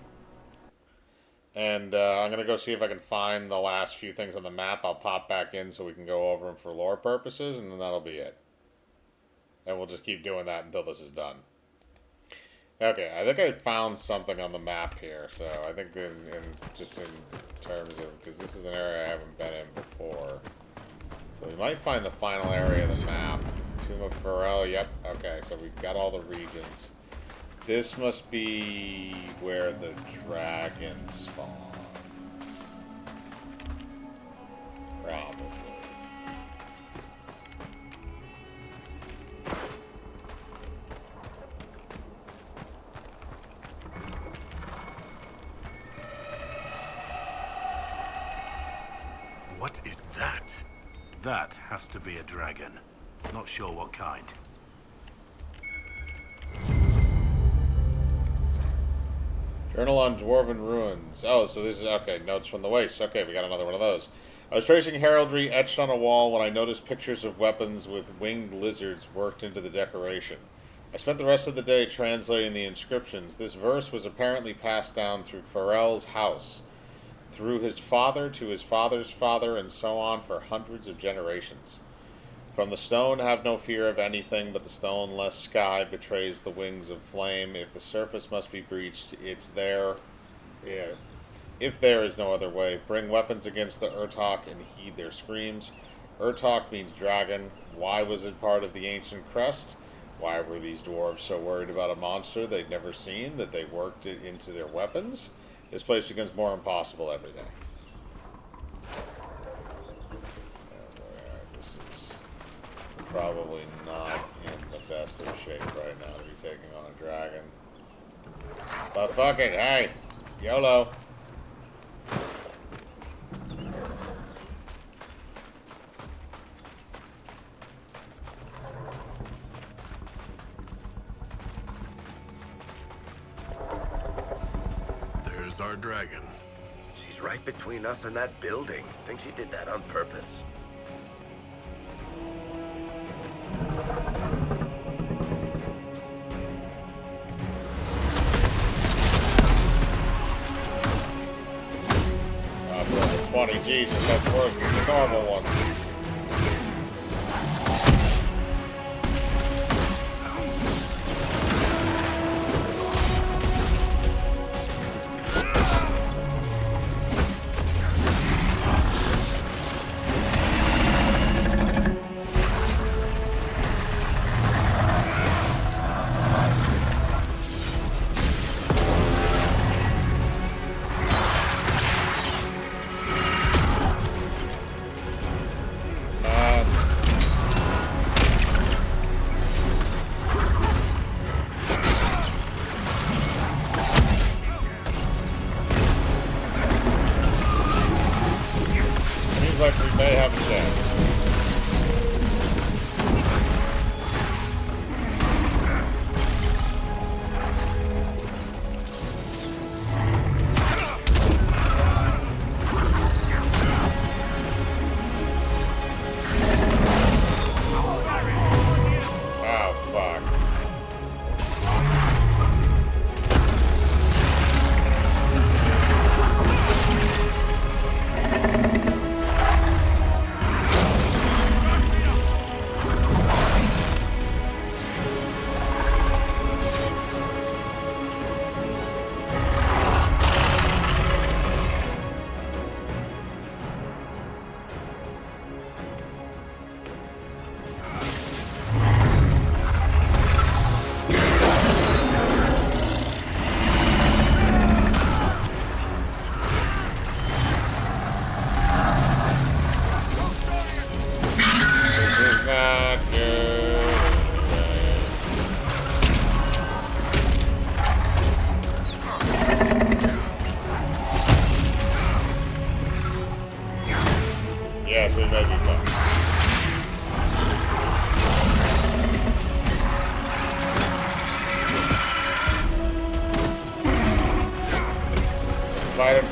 And I'm going to go see if I can find the last few things on the map. I'll pop back in so we can go over them for lore purposes, and then that'll be it. And we'll just keep doing that until this is done. Okay, I think I found something on the map here. So I think in terms of, because this is an area I haven't been in before. So we might find the final area of the map. Tomb of Pharrell, yep. Okay, so we've got all the regions. This must be where the dragon spawns. Probably. What is that? That has to be a dragon. Not sure what kind. Journal on Dwarven Ruins. Oh, so this is, okay, notes from the waste. Okay, we got another one of those. I was tracing heraldry etched on a wall when I noticed pictures of weapons with winged lizards worked into the decoration. I spent the rest of the day translating the inscriptions. This verse was apparently passed down through Pharrell's house, through his father to his father's father, and so on for hundreds of generations. From the stone, have no fear of anything, but the stone-less sky betrays the wings of flame. If the surface must be breached, it's there. Yeah. If there is no other way, bring weapons against the Urtok and heed their screams. Urtok means dragon. Why was it part of the ancient crest? Why were these dwarves so worried about a monster they'd never seen that they worked it into their weapons? This place becomes more impossible every day. Probably not in the best of shape right now to be taking on a dragon. But fuck it, hey! YOLO! There's our dragon. She's right between us and that building. Think she did that on purpose? Level 20, Jesus, that's worse than the normal one.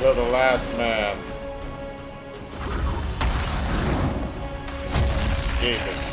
Until the last man. Jesus.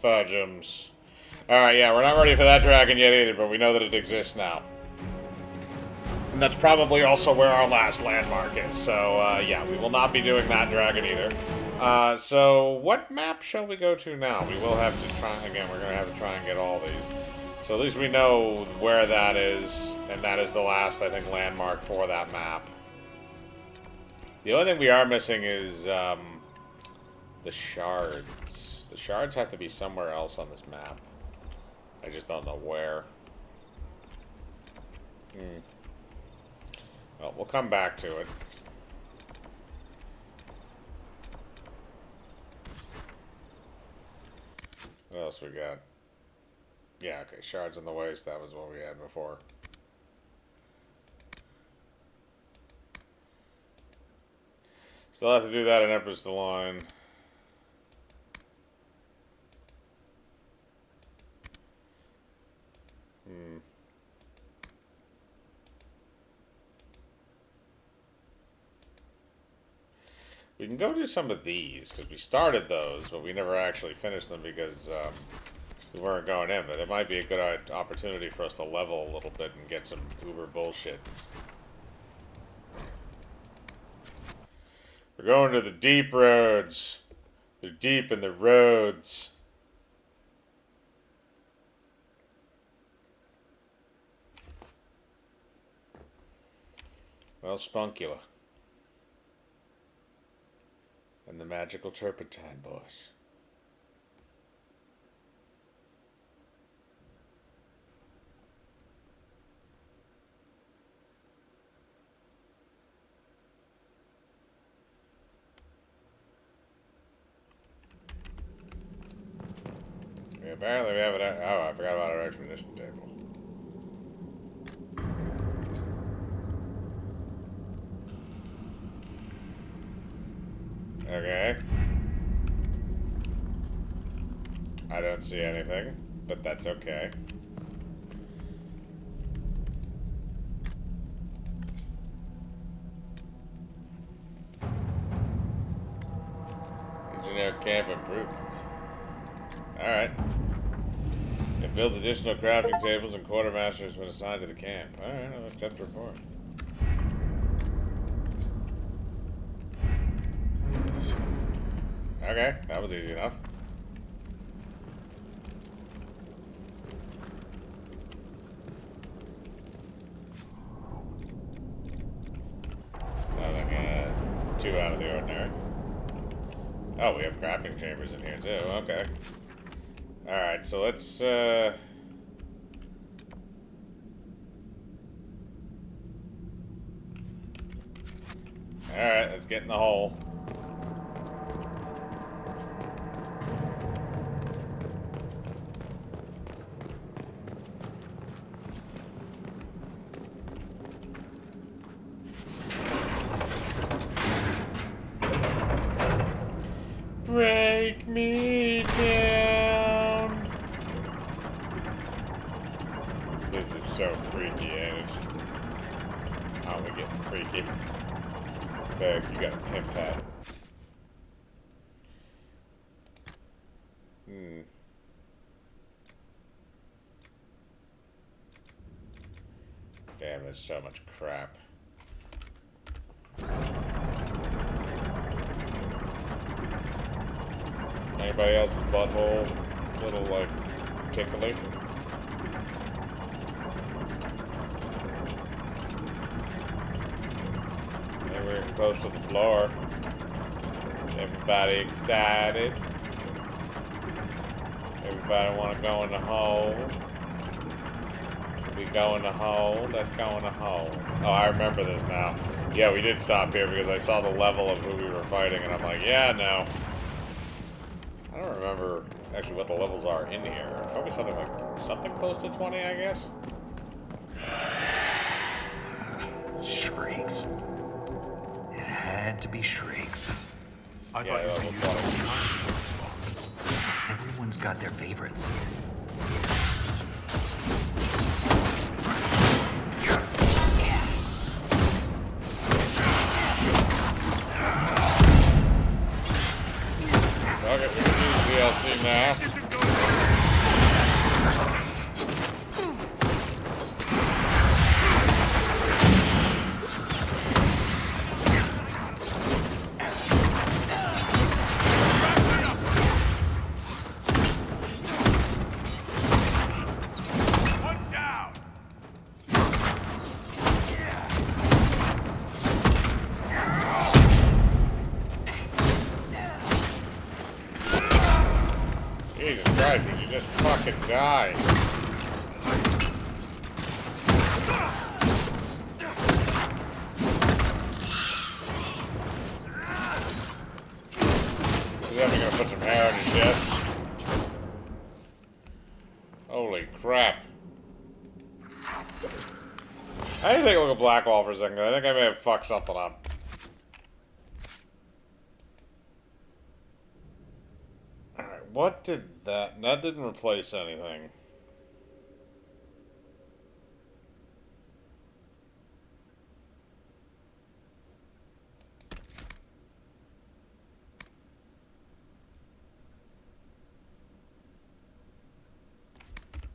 Fudgems. Alright, yeah, we're not ready for that dragon yet either, but we know that it exists now. And that's probably also where our last landmark is. So, yeah, we will not be doing that dragon either. So, what map shall we go to now? We will have to try, again, we're going to have to try and get all these. So at least we know where that is, and that is the last, I think, landmark for that map. The only thing we are missing is, the shards. The shards have to be somewhere else on this map. I just don't know where. Well, we'll come back to it. What else we got? Yeah, okay, shards in the waist, that was what we had before. Still have to do that in Empress the Line. We can go do some of these, because we started those, but we never actually finished them because we weren't going in. But it might be a good opportunity for us to level a little bit and get some uber bullshit. We're going to the deep roads. They're deep in the roads. Well, Spunkula. And the magical turpentine, boys. Apparently we have it. Oh, I forgot about our expedition table. Okay. I don't see anything, but that's okay. Engineer camp improvements. Alright. They built additional crafting tables and quartermasters when assigned to the camp. Alright, I'll accept the report. Okay, that was easy enough. Nothing too out of the ordinary. Oh, we have crafting chambers in here too. Okay. Alright, so let's alright, let's get in the hole. Break me down. This is so freaky, ain't it? Oh, we're getting freaky. Beg, you got a pimp hat. Damn, there's so much crap. everybody else's butthole a little, like, tickly. And we're close to the floor. Everybody excited. Everybody want to go in the hole. Should we go in the hole? Let's go in the hole. Oh, I remember this now. Yeah, we did stop here because I saw the level of who we were fighting, and I'm like, yeah, no. I don't remember actually what the levels are in here. Probably something like something close to 20, I guess. Shrieks. It had to be shrieks. I thought you were using Everyone's got their favorites. Okay, we can use DLC now. Jesus Christ, would you just fucking die? He's definitely gonna put some hair on his chest. Holy crap. I need to take a look at Blackwall for a second. I think I may have fucked something up. Alright, what did that... That didn't replace anything.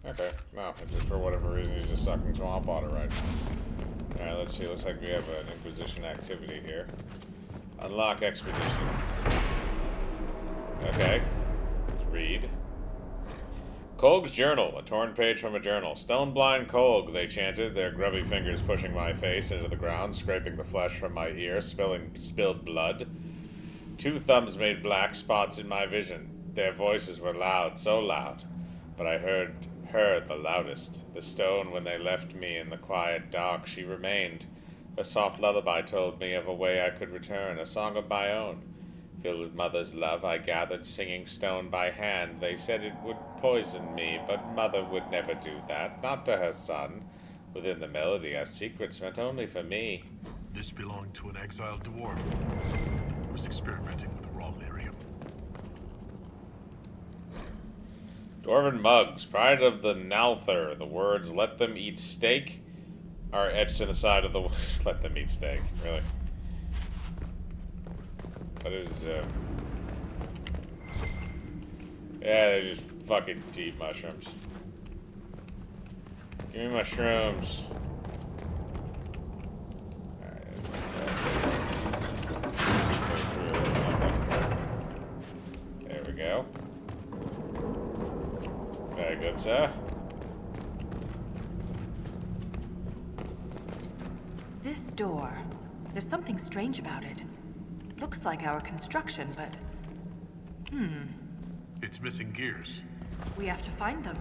Okay, no, it just for whatever reason he's just sucking swamp water right now. Alright, let's see. Looks like we have an Inquisition activity here. Unlock Expedition. Okay. Let's read. Kolg's journal. A torn page from a journal. Stone-blind Kolg, they chanted, their grubby fingers pushing my face into the ground, scraping the flesh from my ear, spilled blood. 2 thumbs made black spots in my vision. Their voices were loud, so loud. But I heard the loudest. The stone, when they left me in the quiet dark, she remained. A soft lullaby told me of a way I could return, a song of my own. Filled with mother's love, I gathered singing stone by hand. They said it would poison me, but mother would never do that, not to her son. Within the melody are secrets meant only for me. This belonged to an exiled dwarf who was experimenting with raw lyrium. Dwarven mugs, pride of the Nalther. The words "let them eat steak" are etched in the side of the... Let them eat steak, really. What is, Yeah, they're just fucking deep mushrooms. Give me mushrooms. There we go. Very good, sir. This door, there's something strange about it. Looks like our construction, but... It's missing gears. We have to find them.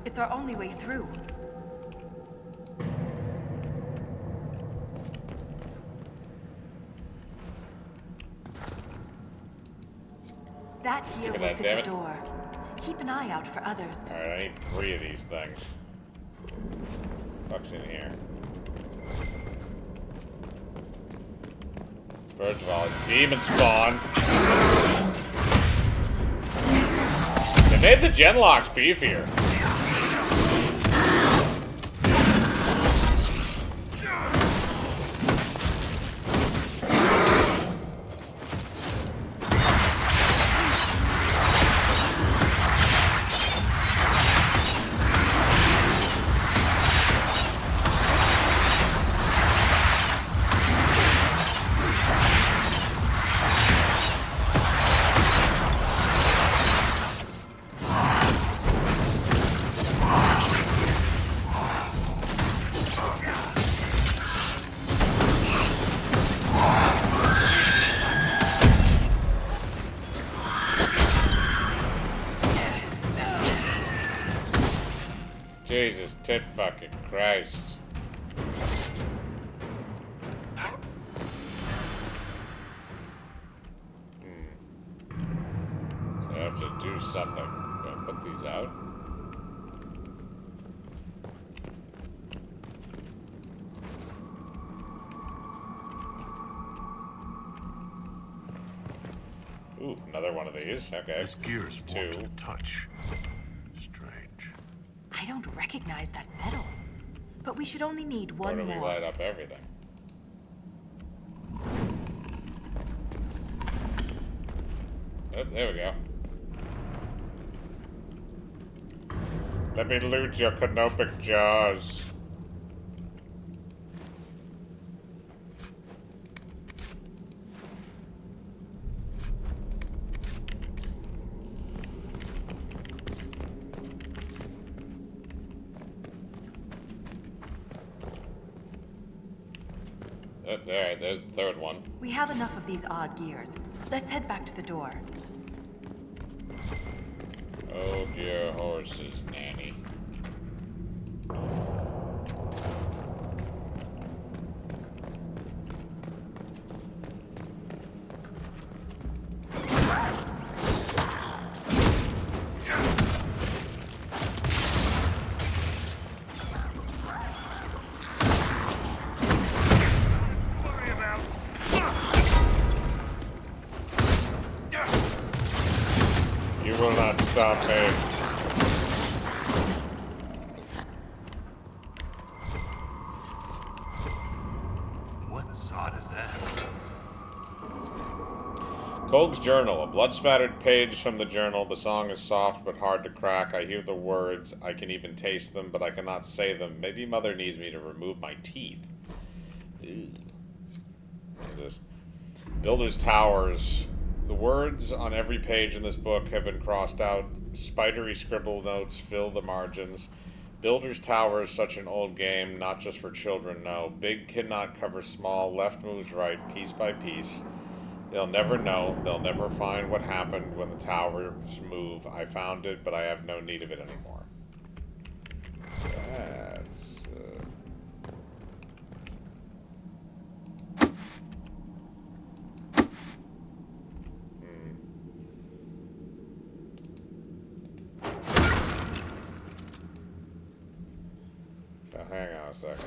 It's our only way through. That gear will fit the door. Keep an eye out for others. Alright, I need 3 of these things. What's in here? First of all, demon spawn. They made the genlocks beefier. Jesus, tit fucking Christ. So I have to do something. Do I put these out? Ooh, another one of these. Okay. This gear is warm to Two. the touch. Strange. I don't recognize that metal. But we should only need Where one do we more. light up everything? Oh, there we go. Let me loot your canopic jaws. Oh, alright, there's the third one. We have enough of these odd gears. Let's head back to the door. Hold your horses, Nanny. You will not stop me. What the sod is that? Kolg's journal. A blood-spattered page from the journal. The song is soft but hard to crack. I hear the words. I can even taste them, but I cannot say them. Maybe Mother needs me to remove my teeth. Ew. What is this? Builder's Towers. The words on every page in this book have been crossed out. Spidery scribble notes fill the margins. Builder's Tower is such an old game, not just for children, no. Big cannot cover small, left moves right, piece by piece. They'll never know, they'll never find what happened when the towers move. I found it, but I have no need of it anymore. That's... Now, hang on a second.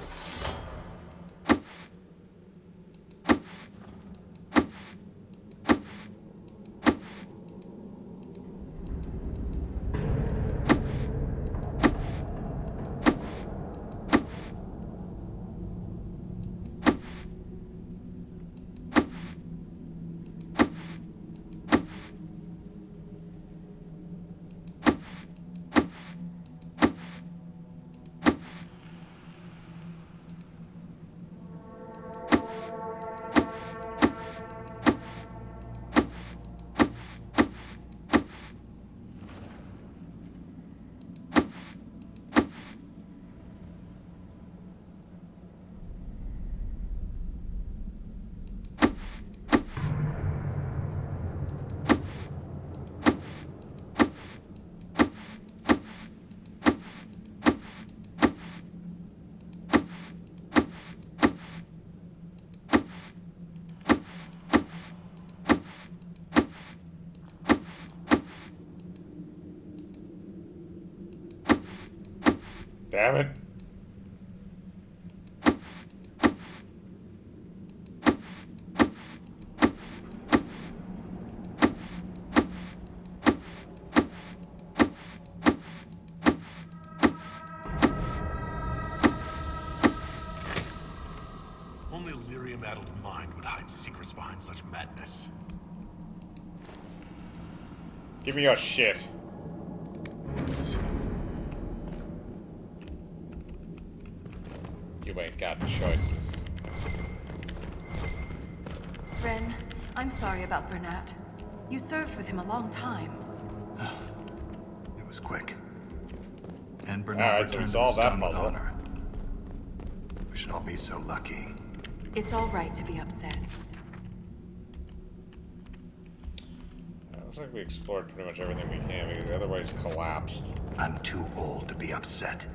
Damn it. Only a lyrium-addled mind would hide secrets behind such madness. Give me your shit. You ain't got choices. Ren, I'm sorry about Bernat. You served with him a long time. It was quick. And Bernat Alright, so we returned to the solved that stone with puzzle. honor. We should all be so lucky. It's all right to be upset. Looks like we explored pretty much everything we can because the other way's collapsed. I'm too old to be upset.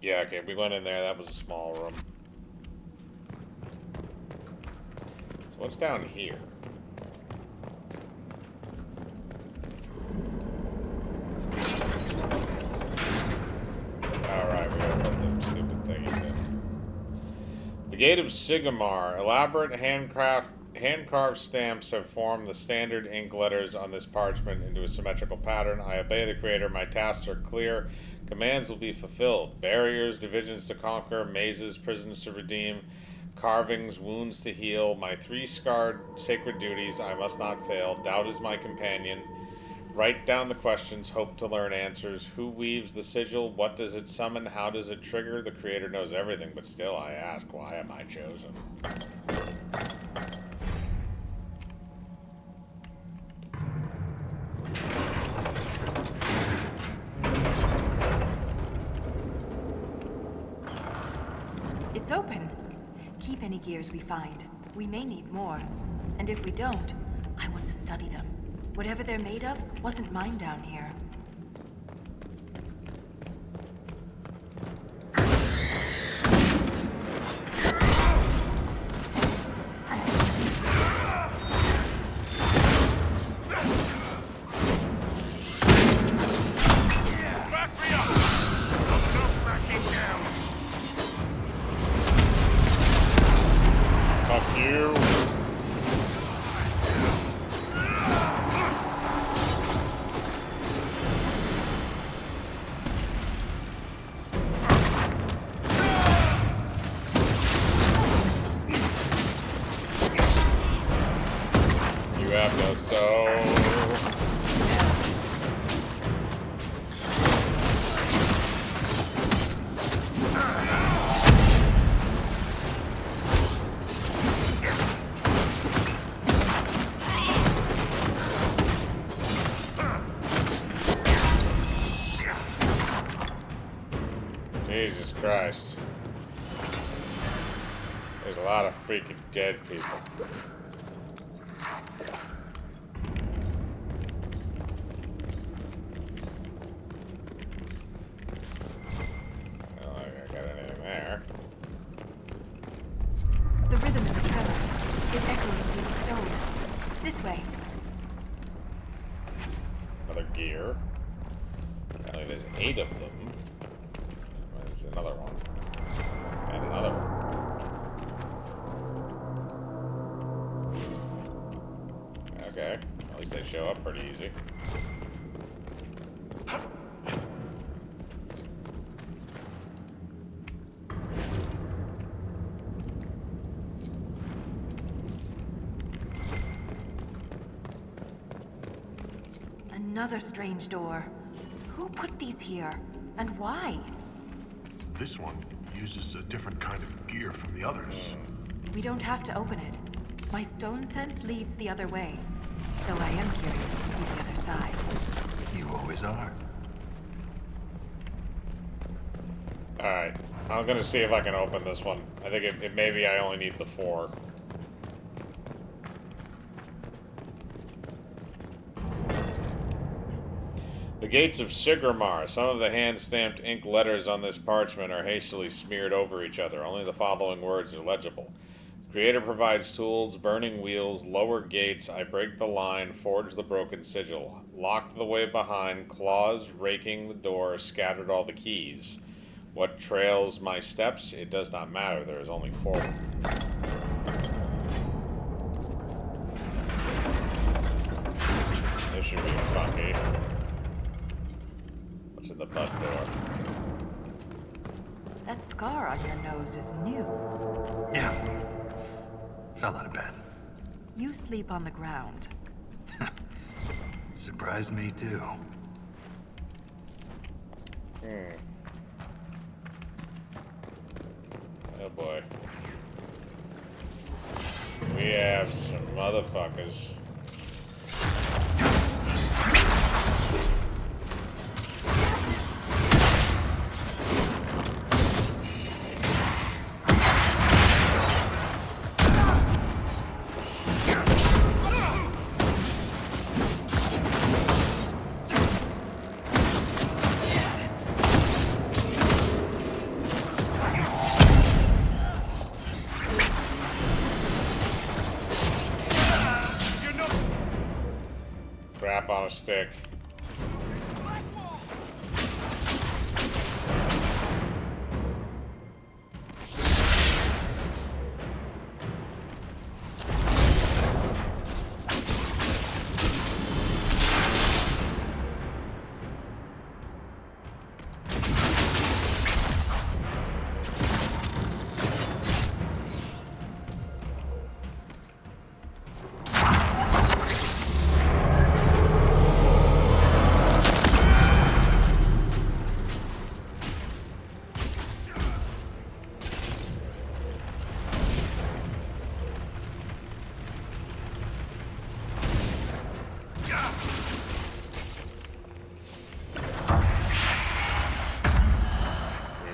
Yeah, okay, we went in there. That was a small room. So what's down here? Alright, we gotta put them stupid thingies in. The Gate of Sigmar. Elaborate hand-carved stamps have formed the standard ink letters on this parchment into a symmetrical pattern. I obey the Creator. My tasks are clear. Commands will be fulfilled. Barriers, divisions to conquer, mazes, prisons to redeem, carvings, wounds to heal. My 3 scarred sacred duties I must not fail. Doubt is my companion. Write down the questions, hope to learn answers. Who weaves the sigil? What does it summon? How does it trigger? The Creator knows everything, but still I ask, why am I chosen? It's open. Keep any gears we find. We may need more. And if we don't, I want to study them. Whatever they're made of wasn't mine down here. Jesus Christ. There's a lot of freaking dead people. I don't think I got anything there. The rhythm of the tremors. It echoes through the stone. This way. Another gear. Apparently there's 8 of them. There's another one. And another one. Okay. At least they show up pretty easy. Another strange door. Who put these here? And why? This one uses a different kind of gear from the others. We don't have to open it. My stone sense leads the other way. Though I am curious to see the other side. You always are. Alright. I'm gonna see if I can open this one. I think maybe I only need the 4. The Gates of Sigmar. Some of the hand-stamped ink letters on this parchment are hastily smeared over each other. Only the following words are legible. The Creator provides tools, burning wheels, lower gates. I break the line, forge the broken sigil. Locked the way behind, claws raking the door, scattered all the keys. What trails my steps? It does not matter. There is only forward. This should be funky. What's in the butt door? That scar on your nose is new. Yeah. Fell out of bed. You sleep on the ground. Surprised me too. Oh boy. We have some motherfuckers. Crap on a stick.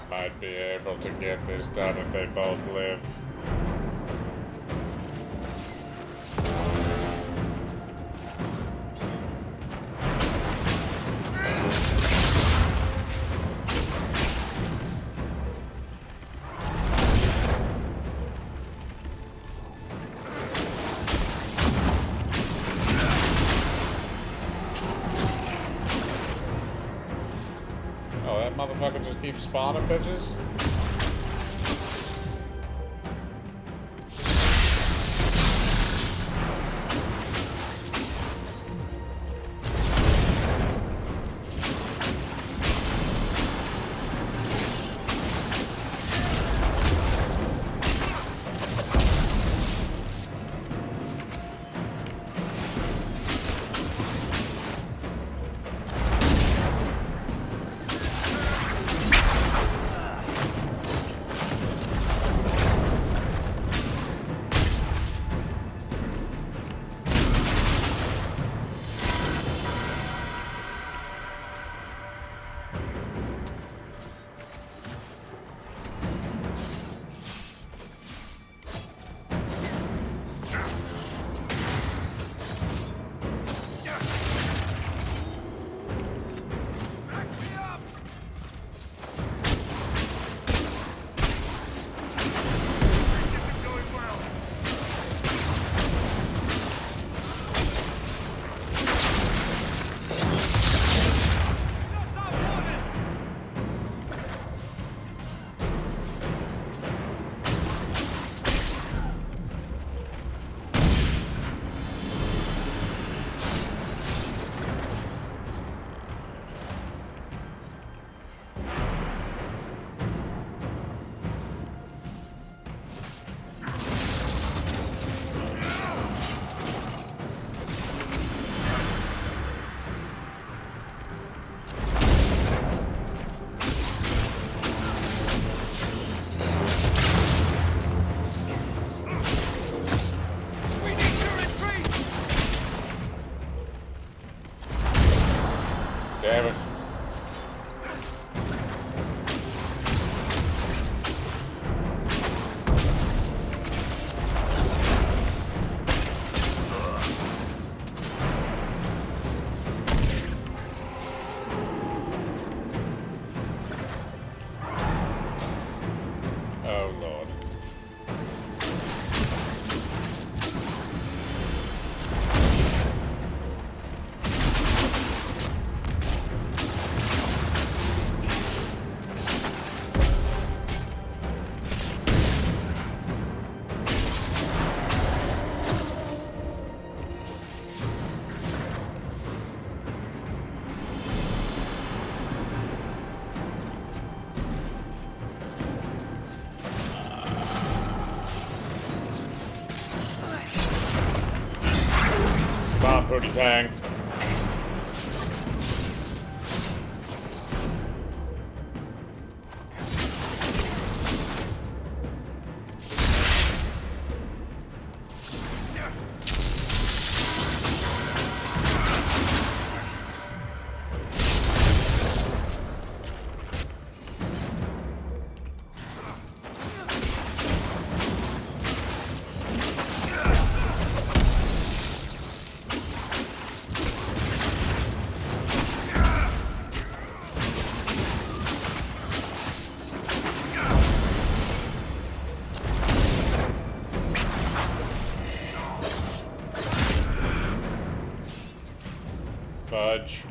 Might be able to get this done if they both live. Oh, that motherfucker just keeps spawning bitches? Damn it. Oh, Lord. Come on, Pootie Tang. Fudge.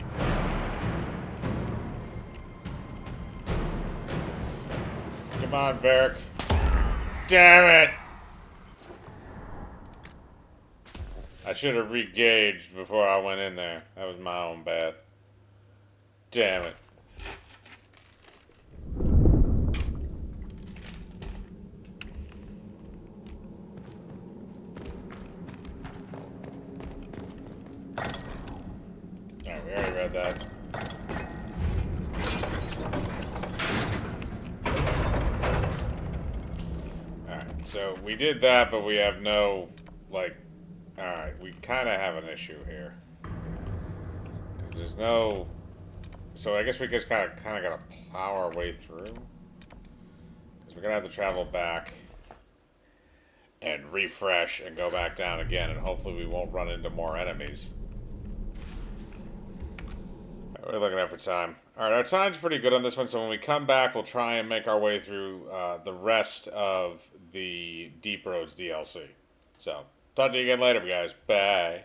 Come on, Varric. Damn it! I should have re-gauged before I went in there. That was my own bad. Damn it. Alright, we already read that. Alright, so we did that, but we have no, like... Alright, we kind of have an issue here. Because there's no... So I guess we just kind of got to plow our way through. Because we're going to have to travel back and refresh and go back down again, and hopefully we won't run into more enemies. We're looking at for time. Alright, our time's pretty good on this one, so when we come back, we'll try and make our way through the rest of the Deep Roads DLC. So, talk to you again later, guys. Bye.